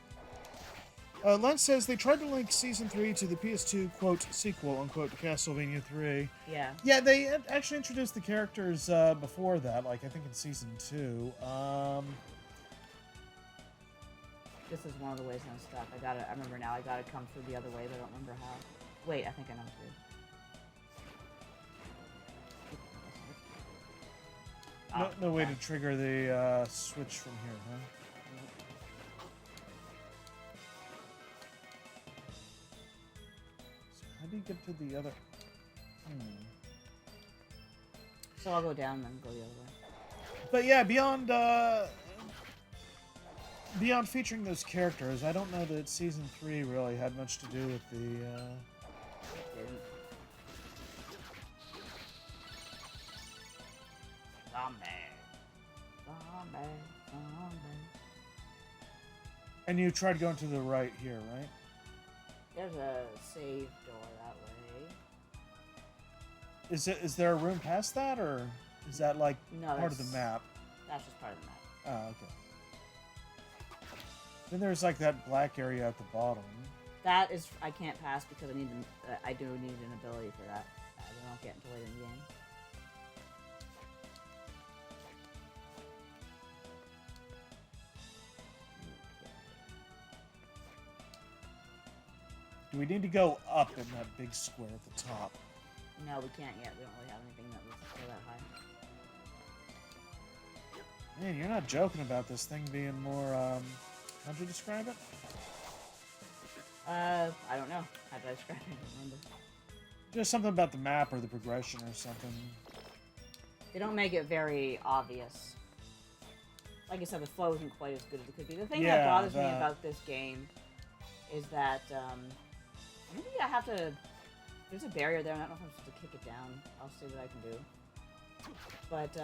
Lance says they tried to link Season 3 to the PS2, quote, sequel, unquote, to Castlevania 3. Yeah. Yeah, they actually introduced the characters before that, like, I think in Season 2. This is one of the ways I'm stuck. I remember now. I gotta come through the other way, but I don't remember how. Wait, I think I know through. No way to trigger the switch from here, huh? So how do you get to the other? So I'll go down and then go the other way. But yeah, beyond featuring those characters, I don't know that season 3 really had much to do with the. Didn't. Zombie. And you tried going to the right here, right? There's a save door that way. Is there a room past that, or is that like No, part of the map? That's just part of the map. Oh, okay. Then there's like that black area at the bottom. That is, I can't pass because I do need an ability for that. I don't get until later in the game. Do we need to go up in that big square at the top? No, we can't yet. We don't really have anything that lets us go that high. Man, you're not joking about this thing being more, how'd you describe it? I don't know. How did I describe it? I don't remember. Just something about the map or the progression or something. They don't make it very obvious. Like I said, the flow isn't quite as good as it could be. The thing that Yeah, bothers me about this game is that, maybe I have to... There's a barrier there, and I don't know if I'm supposed to kick it down. I'll see what I can do. But,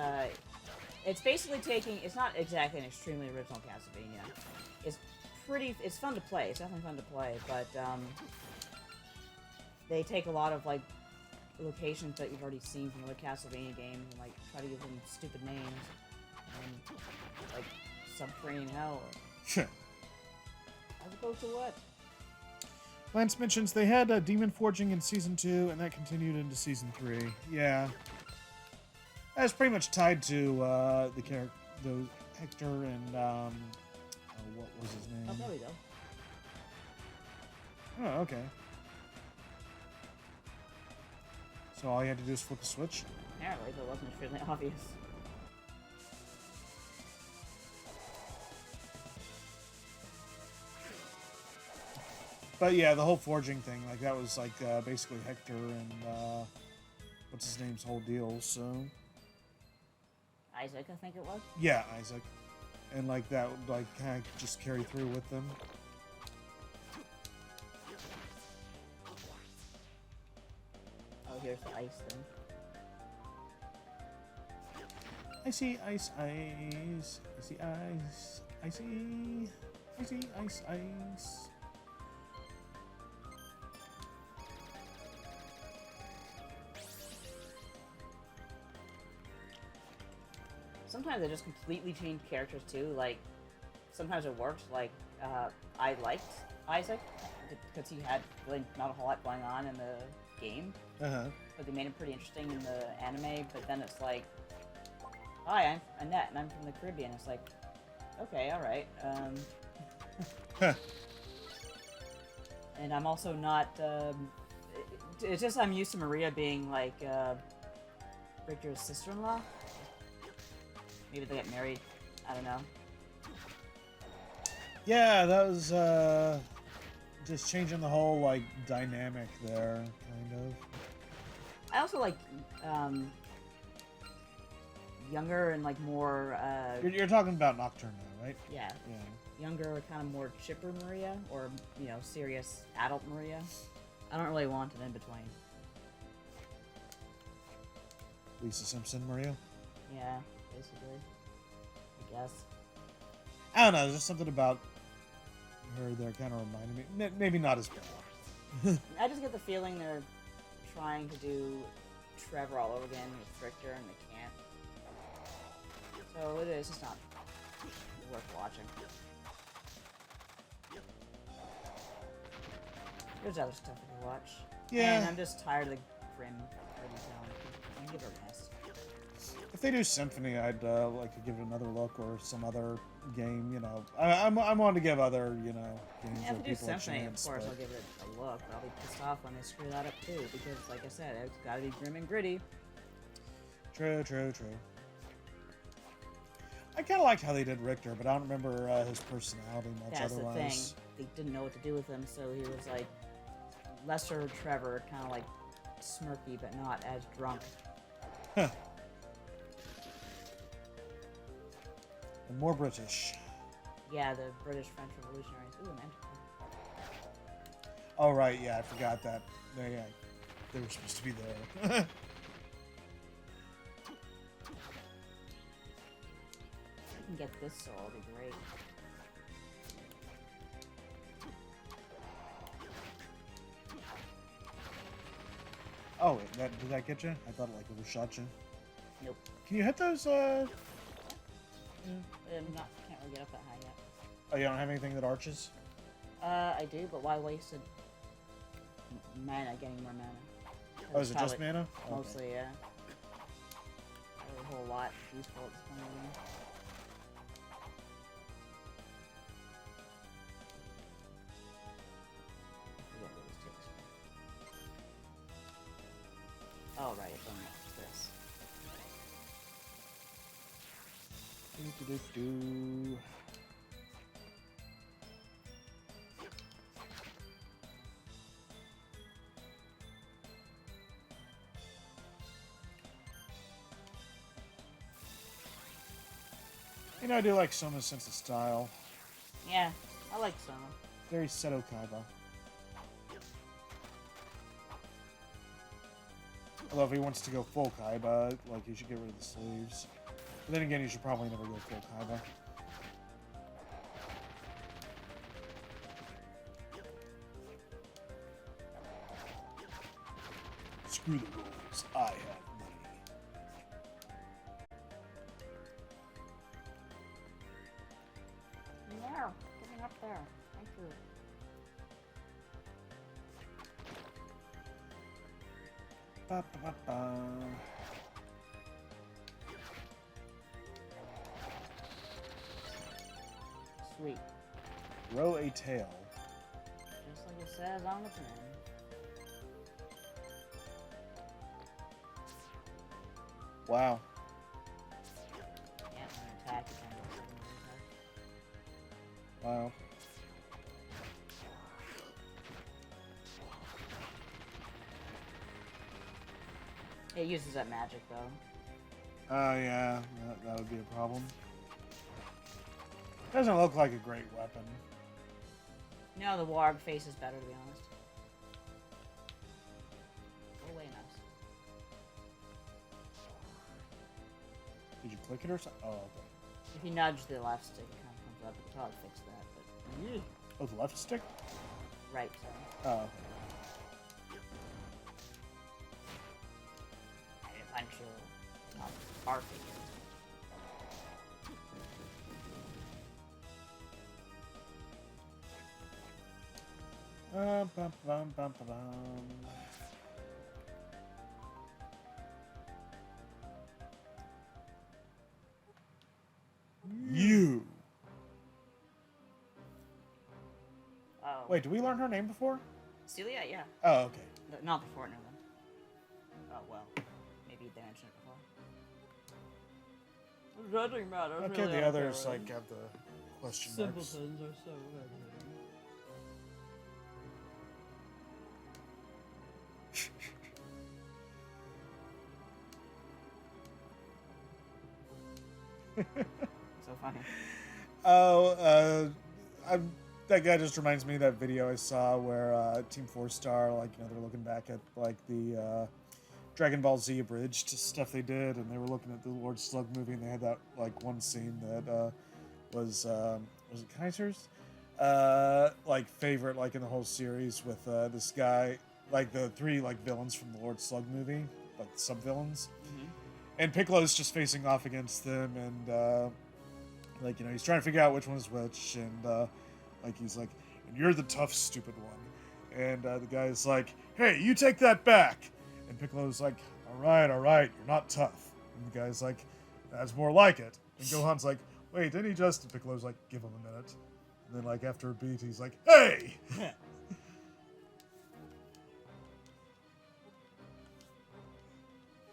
it's basically taking... It's not exactly an extremely original Castlevania. It's fun to play. It's definitely fun to play, but, they take a lot of, like, locations that you've already seen from other Castlevania games and, like, try to give them stupid names. And, like, subterranean hell. Sure. As opposed to what? Lance mentions they had demon forging in season 2, and that continued into season 3. Yeah, that's pretty much tied to the character, Hector, and what was his name? Oh, there we go. Oh, okay. So all you had to do is flip the switch. Apparently, that wasn't extremely obvious. But yeah, the whole forging thing, like that was like basically Hector and what's his name's whole deal. So Isaac, I think it was. yeah, Isaac, and like that would like kind of just carry through with them. Oh, here's the ice thing. I see ice, ice. I see ice. I see ice, ice. Sometimes they just completely change characters too. Like, sometimes it works. Like, I liked Isaac because he had really not a whole lot going on in the game, Uh-huh. but they made him pretty interesting in the anime. But then it's like, hi, I'm Annette, and I'm from the Caribbean. It's like, okay, all right. And I'm also not. It's just I'm used to Maria being like Victor's sister-in-law. Maybe they get married. I don't know. Yeah, that was just changing the whole like dynamic there, kind of. I also like younger and like more. You're talking about Nocturne now, right? Yeah, Yeah. younger, kind of more chipper Maria, or serious adult Maria. I don't really want an in between. Lisa Simpson, Maria. Yeah, basically. I guess. I don't know. There's just something about her there kind of reminded me. Maybe not as bad. I just get the feeling they're trying to do Trevor all over again with Richter, and they can't. So it is just not worth watching. There's other stuff we can watch. Yeah. And I'm just tired of the grim party zone. I give her a rest. I they do Symphony, I'd like to give it another look, or some other game. You know, I'm on to give other games Yeah, where if they do people a Symphony, chance. of course, but- I'll give it a look. But I'll be pissed off when they screw that up too, because, like I said, it's got to be grim and gritty. True. I kind of liked how they did Richter, but I don't remember his personality much That's otherwise. the thing. They didn't know what to do with him, so he was like lesser Trevor, kind of like smirky, but not as drunk. Huh. And more British. Yeah, the British French Revolutionaries. Ooh, man. Oh right, yeah, I forgot that. They were supposed to be there. If I can get this soul, it'll be great. Oh, wait, did that get you? I thought it overshot you. Nope. Can you hit those? I'm not. Can't really get up that high yet. Oh, you don't have anything that arches? I do, but why waste mana getting more mana? Oh, is it just Probably- mana? Okay. Mostly, yeah. Not a whole lot useful at this point. Really. I forget what this takes. Oh, right, it's only this. Do. You know, I do like Soma's sense of style. Yeah, I like Soma. Very Seto Kaiba. Although if he wants to go full Kaiba, like, he should get rid of the sleeves. But then again, you should probably never go full Kaiba. Screw the rules. I have money. Yeah, getting up there. Thank you. Ba, ba, ba, ba. Sweet. Grow a tail. Just like it says on the tin. Wow. Yeah, when you attack, you can go attack. Wow. It uses that magic though. Oh, yeah. That would be a problem. Doesn't look like a great weapon. No, the warg face is better to be honest. Go away, mouse. Did you click it or something? Oh, okay. If you nudge the left stick, it kind of comes up. It'll probably fix that, but Oh, the left stick? right. So Oh, okay. I need to punch you. Not our figure. Bum, bum, bum, bum, bum. You. Oh. Wait, did we learn her name before? Celia, yeah. Oh, okay. Not before, no, then. Oh, well. Maybe they mentioned it before. Doesn't matter. Okay, the others like have the question marks. Simpletons are so so funny. Oh, that guy just reminds me of that video I saw where Team 4-Star, like, they're looking back at, like, the Dragon Ball Z abridged stuff they did, and they were looking at the Lord Slug movie, and they had that, like, one scene that was it Kaiser's? Like, favorite, like, in the whole series with this guy, like, the three, like, villains from the Lord Slug movie, like, the sub-villains. Mm-hmm. And Piccolo's just facing off against them, and, like, he's trying to figure out which one is which, and, like, he's like, and you're the tough, stupid one. And the guy's like, hey, you take that back. And Piccolo's like, all right, you're not tough. And the guy's like, that's more like it. And Gohan's like, wait, didn't he just? And Piccolo's like, give him a minute. And then, like, after a beat, he's like, hey!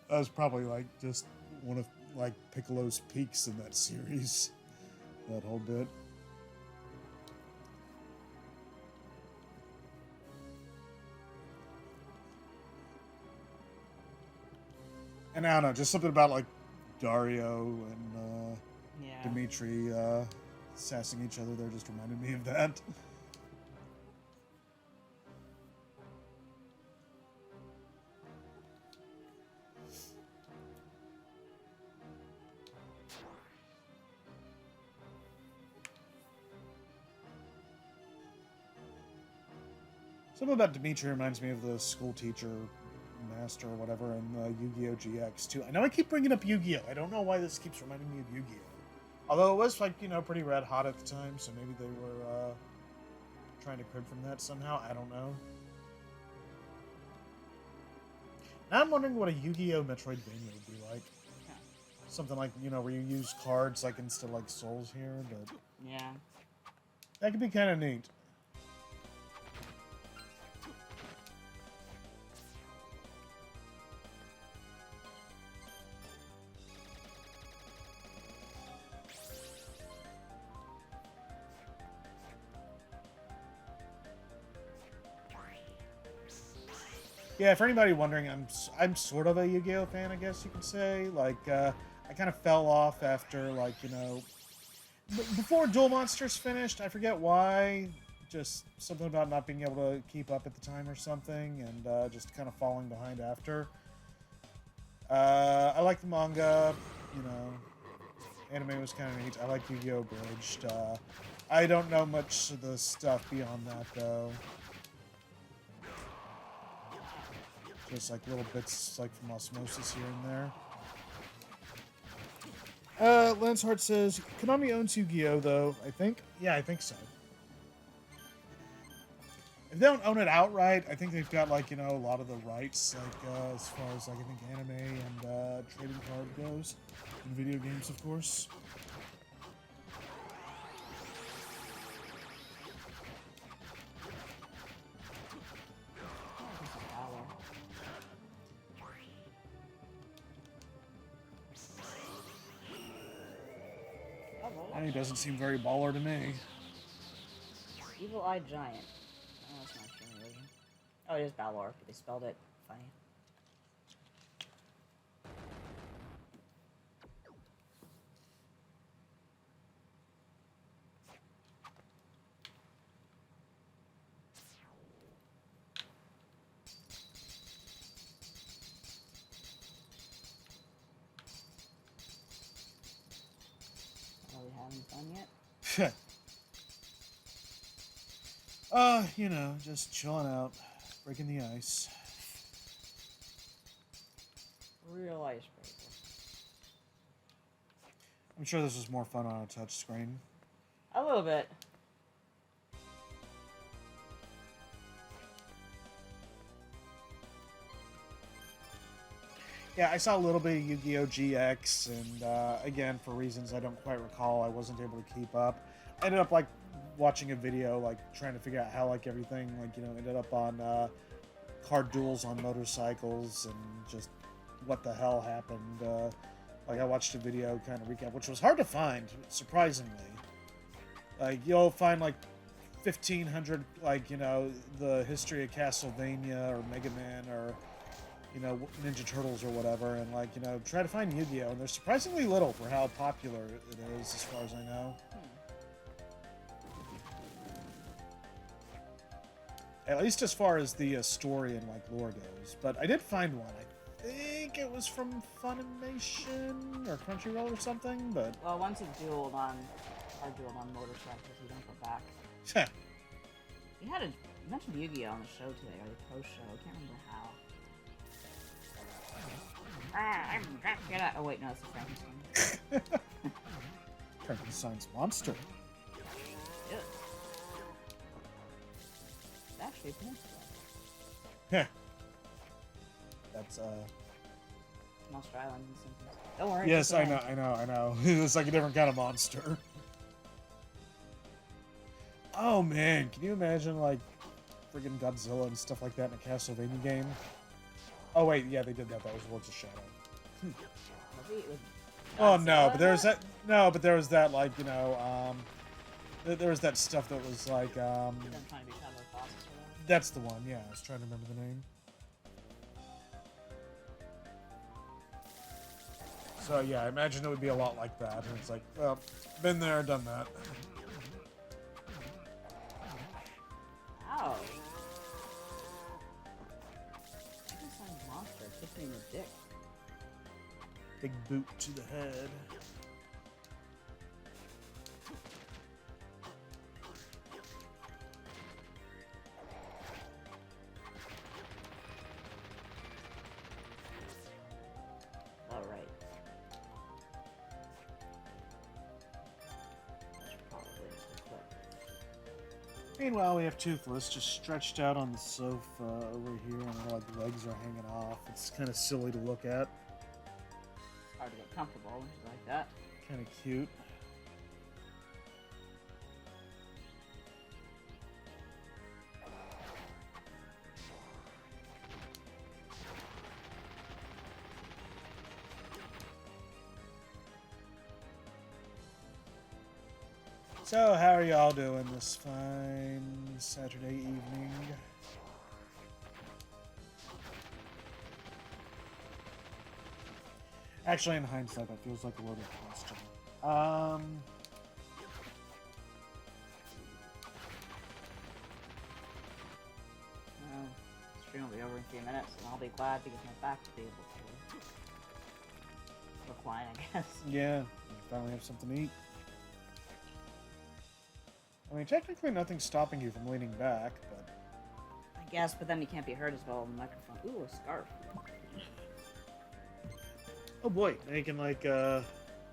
That was probably, like, just one of, like, Piccolo's peaks in that series. That whole bit. And I don't know, just something about, like, Dario and Yeah. Dimitri sassing each other there just reminded me of that. Something about Dimitri reminds me of the school teacher, master, or whatever, in Yu-Gi-Oh! GX, too. I know I keep bringing up Yu-Gi-Oh! I don't know why this keeps reminding me of Yu-Gi-Oh! Although it was, like, you know, pretty red hot at the time, so maybe they were trying to crib from that somehow. I don't know. Now I'm wondering what a Yu-Gi-Oh! Metroidvania would be like. Something like, you know, where you use cards, like, instead of, like, souls here, but... Yeah. That could be kind of neat. Yeah, for anybody wondering, I'm sort of a Yu-Gi-Oh! Fan, I guess you could say. Like, I kind of fell off after, like, you know... before Duel Monsters finished, I forget why. Just something about not being able to keep up at the time or something, and just kind of falling behind after. I like the manga, you know. Anime was kind of neat. I like Yu-Gi-Oh! Bridged. I don't know much of the stuff beyond that, though. Just like little bits, like from osmosis here and there. Lance Hart says Konami owns Yu-Gi-Oh! Though. I think. Yeah, I think so. If they don't own it outright, I think they've got, like, you know, a lot of the rights, like as far as, like, I think anime and trading card goes, and video games, of course. And he doesn't seem very baller to me. Evil Eye Giant. Oh, that's not true version. Oh, it is Balor, but they spelled it funny. Are we having fun yet? You know, just chilling out, breaking the ice. Real icebreaker. I'm sure this is more fun on a touch screen. A little bit. Yeah, I saw a little bit of Yu-Gi-Oh! GX, and again, for reasons I don't quite recall, I wasn't able to keep up. I ended up, like, watching a video, like, trying to figure out how, like, everything, like, you know, ended up on card duels on motorcycles, and just what the hell happened. Like, I watched a video kind of recap, which was hard to find, surprisingly. Like, you'll find, like, 1,500, like, you know, the history of Castlevania, or Mega Man, or... you know, Ninja Turtles or whatever, and, like, you know, try to find Yu-Gi-Oh! And there's surprisingly little for how popular it is, as far as I know. At least as far as the story and, like, lore goes. But I did find one. I think it was from Funimation or Crunchyroll or something, but... Well, once you dueled on motorcycles, you don't go back. You mentioned Yu-Gi-Oh! On the show today, or the post-show. I can't remember how. I'm Dracula. Oh wait, no, it's a Frankenstein. Frankenstein's monster. Ew. It's actually a peninsula. Yeah. That's, Most islands and symptoms. Don't worry. Yes, it's I okay. know. It's like a different kind of monster. Oh man, can you imagine like friggin' Godzilla and stuff like that in a Castlevania game? Oh wait, yeah, they did that. That was Lords of Shadow. Was he- was Oh no, Godzilla but there was in that. No, but there was that like there was that stuff that was like Them trying to become those bosses or whatever? That's the one. Yeah, I was trying to remember the name. So yeah, I imagine it would be a lot like that. And it's like, well, been there, done that. Ow. I just saw a monster kick me in the dick. Big boot to the head. Alright. Probably just a clip. Meanwhile, we have Toothless just stretched out on the sofa over here, and her like legs are hanging off. It's kind of silly to look at. It's hard to get comfortable when she's like that. Kind of cute. So, how are y'all doing this fine Saturday evening? Actually, in hindsight, that feels like a loaded question. Well, stream will be over in 3 minutes, and I'll be glad to get my back to be able to recline, I guess. Yeah, finally have something to eat. I mean, technically nothing's stopping you from leaning back, but... I guess, but then you can't be heard as well on the microphone. Ooh, a scarf. Oh boy, now you can, like, deck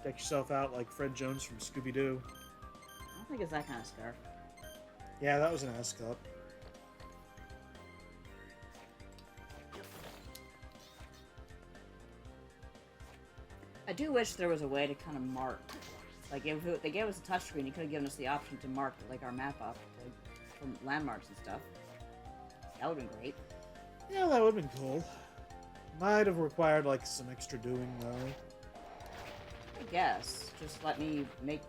yourself out like Fred Jones from Scooby-Doo. I don't think it's that kind of scarf. Yeah, that was an S-cup. I do wish there was a way to kind of mark. Like, if they gave us a touchscreen, you could have given us the option to mark, like, our map up, like, from landmarks and stuff. That would have been great. Yeah, that would have been cool. Might have required, like, some extra doing, though. I guess. Just let me make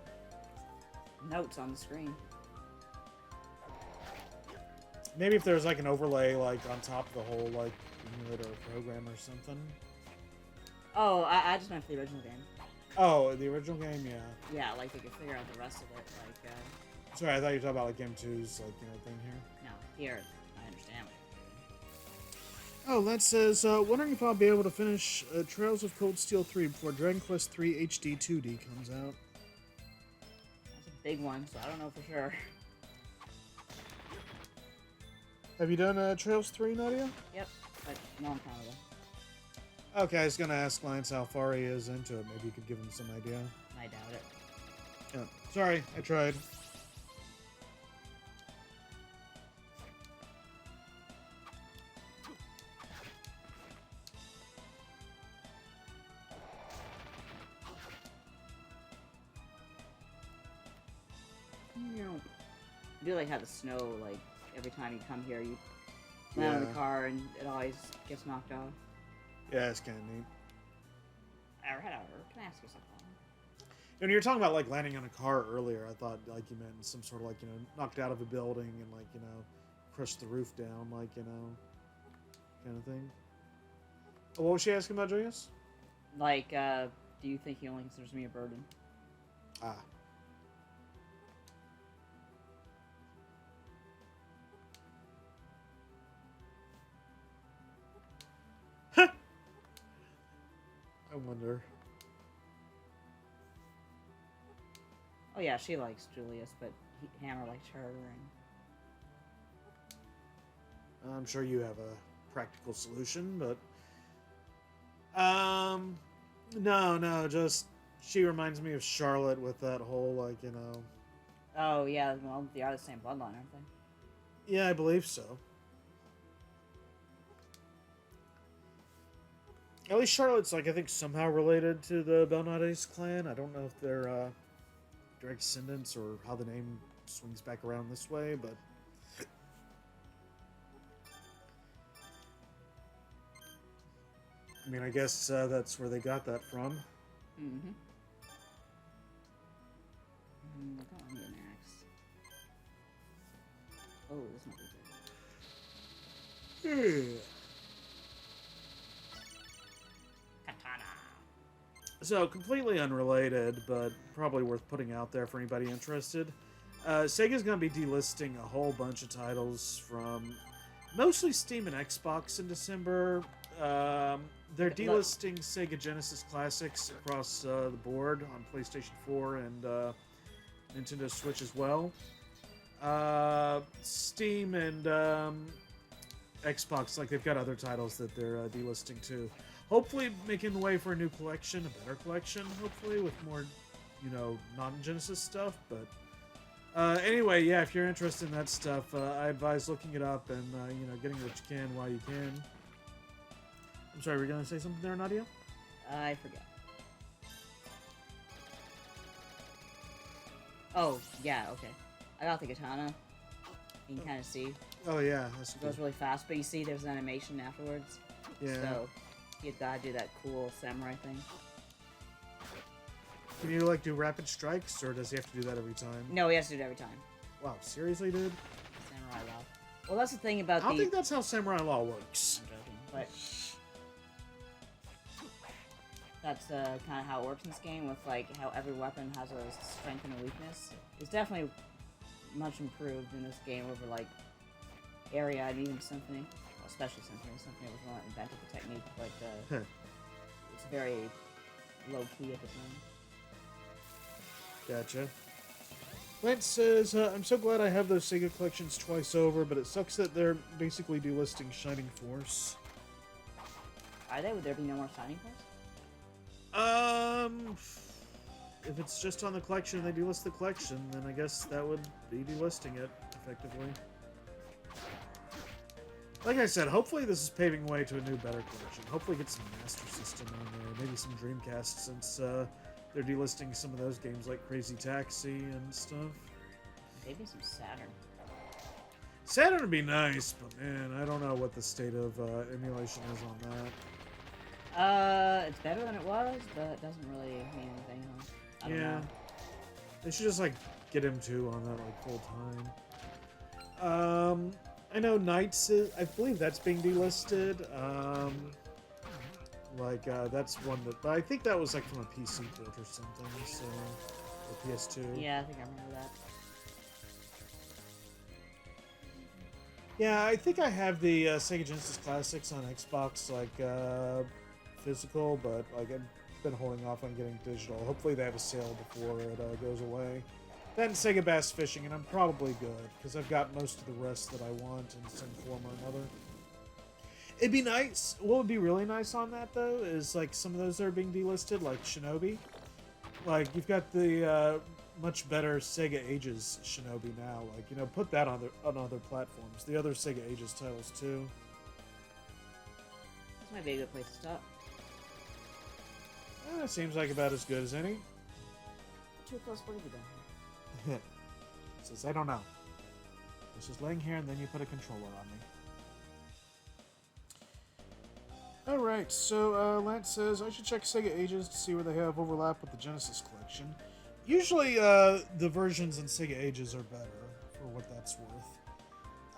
notes on the screen. Maybe if there's, like, an overlay, like, on top of the whole, like, emulator or program or something. Oh, I just meant for the original game. Oh, the original game, yeah. Yeah, like, they could figure out the rest of it, like, Sorry, I thought you were talking about, like, M2's, like, thing here. no, here, I understand. Oh, that says, wondering if I'll be able to finish Trails of Cold Steel 3 before Dragon Quest 3 HD 2D comes out. That's a big one, so I don't know for sure. Have you done Trails 3, Nadia? Yep, but no one counted it. Okay, I was gonna ask Lance how far he is into it. Maybe you could give him some idea. I doubt it. Yeah. Sorry, I tried. I do like how the snow, like, every time you come here, you land on the car and it always gets knocked off. Yeah, it's kind of neat. However, can I ask you something? When you were talking about like landing on a car earlier, I thought like you meant some sort of like knocked out of a building and like crushed the roof down, like kind of thing. Oh, what was she asking about, Julius? Like, do you think he only considers me a burden? Ah. I wonder. Oh yeah, she likes Julius, but Hammer likes her, and I'm sure you have a practical solution, but no, just she reminds me of Charlotte with that whole like oh yeah, well they are the same bloodline, aren't they? Yeah, I believe so. At least Charlotte's, like, I think somehow related to the Belnades clan. I don't know if they're direct descendants or how the name swings back around this way, but... I mean, I guess that's where they got that from. Mm-hmm. What do I need next? Oh, this might be good. Katana. So, completely unrelated, but probably worth putting out there for anybody interested. Sega's going to be delisting a whole bunch of titles from mostly Steam and Xbox in December. They're delisting Sega Genesis Classics across the board on PlayStation 4 and Nintendo Switch as well. Steam and Xbox, like, they've got other titles that they're delisting too. Hopefully making the way for a new collection, a better collection, hopefully, with more, you know, non-Genesis stuff. But anyway, yeah, if you're interested in that stuff, I advise looking it up and, you know, getting what you can while you can. I'm sorry, were you going to say something there, Nadia? I forget. Oh, yeah, okay. I got the katana. You can kind of see. Oh, yeah, that's It good. goes really fast, but you see there's an animation afterwards. Yeah. So, you gotta do that cool samurai thing. Can you, like, do rapid strikes, or does he have to do that every time? No, he has to do it every time. Wow, seriously, dude? Samurai law. Well, that's the thing about I don't think that's how Samurai Law works. I'm joking, but... That's kind of how it works in this game, with like how every weapon has a strength and a weakness. It's definitely much improved in this game over like Area and even Symphony, well, especially Symphony. Symphony was the one that invented the technique, but it's very low key at the time. Gotcha. Lance says, I'm so glad I have those Sega collections twice over, but it sucks that they're basically delisting Shining Force. Are they? Would there be no more Shining Force? If it's just on the collection and they delist the collection, then I guess that would be delisting it, effectively. Like I said, hopefully this is paving way to a new, better collection. Hopefully get some Master System on there, maybe some Dreamcast, since they're delisting some of those games like Crazy Taxi and stuff. Maybe some Saturn. Saturn would be nice, but man, I don't know what the state of emulation is on that. It's better than it was, but it doesn't really mean anything, huh? I don't know. They should just, like, get him, too, on that, like, full time. I know Knights is... I believe that's being delisted. That's one that... But I think that was, like, from a PC port or something, so... Or PS2. Yeah, I think I remember that. Yeah, I think I have the Sega Genesis Classics on Xbox, like, physical, but like I've been holding off on getting digital. Hopefully they have a sale before it goes away. Then Sega Bass Fishing, and I'm probably good because I've got most of the rest that I want in some form or another. It'd be nice. What would be really nice on that though is like some of those that are being delisted, like Shinobi. Like you've got the much better Sega Ages Shinobi now. Like, you know, put that on other platforms. The other Sega Ages titles too. This might be a good place to stop. It seems like about as good as any. Too close, what have you done? Says, I don't know. It's just laying here and then you put a controller on me. Alright, so Lance says, I should check Sega Ages to see where they have overlap with the Genesis collection. Usually the versions in Sega Ages are better, for what that's worth.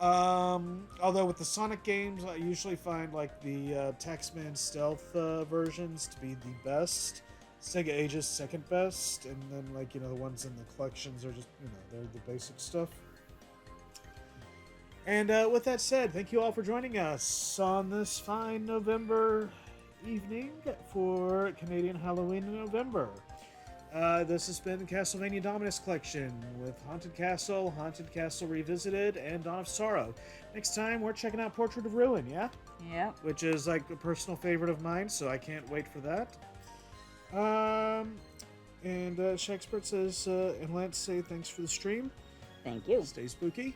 Although with the Sonic games, I usually find like the Taxman Stealth versions to be the best. Sega Ages second best, and then like, you know, the ones in the collections are just, you know, they're the basic stuff. And with that said, thank you all for joining us on this fine November evening for Canadian Halloween in November. This has been Castlevania Dominus Collection with Haunted Castle Revisited, and Dawn of Sorrow. Next time, we're checking out Portrait of Ruin, yeah? Yeah. Which is like a personal favorite of mine, so I can't wait for that. And Shakespeare says, and Lance say thanks for the stream. Thank you. Stay spooky.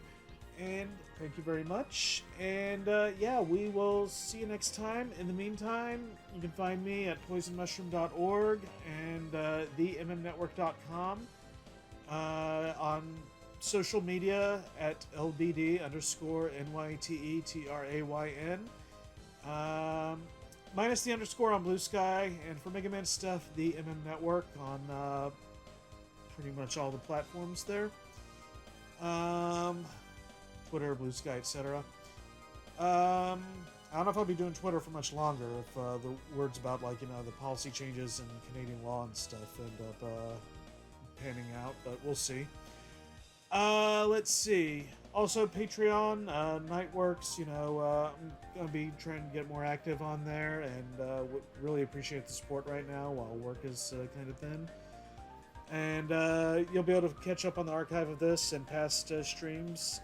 And thank you very much. And yeah, we will see you next time. In the meantime, you can find me at poisonmushroom.org and themmnetwork.com. On social media at LBD_NYTETRAYN. Minus the underscore on Blue Sky. And for Mega Man stuff, the MM Network on pretty much all the platforms there. Twitter, Blue Sky, etc. I don't know if I'll be doing Twitter for much longer if the words about, like, you know, the policy changes and Canadian law and stuff end up panning out, but we'll see. Let's see. Also, Patreon, Nightworks, you know, I'm going to be trying to get more active on there, and really appreciate the support right now while work is kind of thin. And you'll be able to catch up on the archive of this and past streams.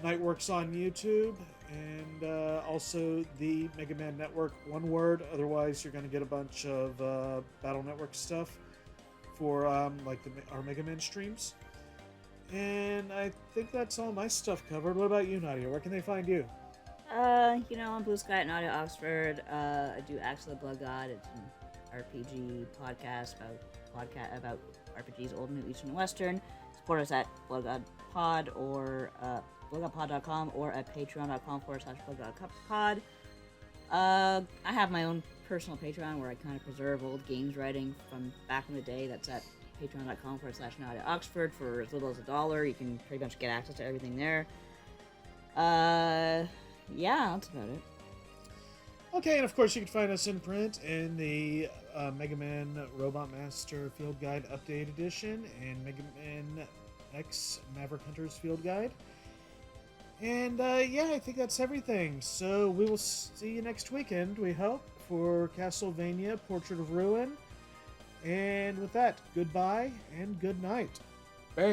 Nightworks on YouTube, and also the Mega Man Network, one word. Otherwise, you're going to get a bunch of Battle Network stuff for like our Mega Man streams. And I think that's all my stuff covered. What about you, Nadia? Where can they find you? You know, on Blue Sky at Nadia Oxford, I do Axe of the Blood God. It's an RPG podcast about RPGs, Old, New, Eastern, and Western. Support us at Blood God Pod or bloodgodpod.com or at patreon.com/bloodgodpod. I have my own personal Patreon where I kind of preserve old games writing from back in the day. That's at patreon.com/Nadia Oxford for as little as $1. You can pretty much get access to everything there. Yeah, that's about it. Okay, and of course you can find us in print in the Mega Man Robot Master Field Guide Update Edition and Mega Man X Maverick Hunters Field Guide. And yeah, I think that's everything. So we will see you next weekend, we hope, for Castlevania Portrait of Ruin. And with that, goodbye and good night. Bang.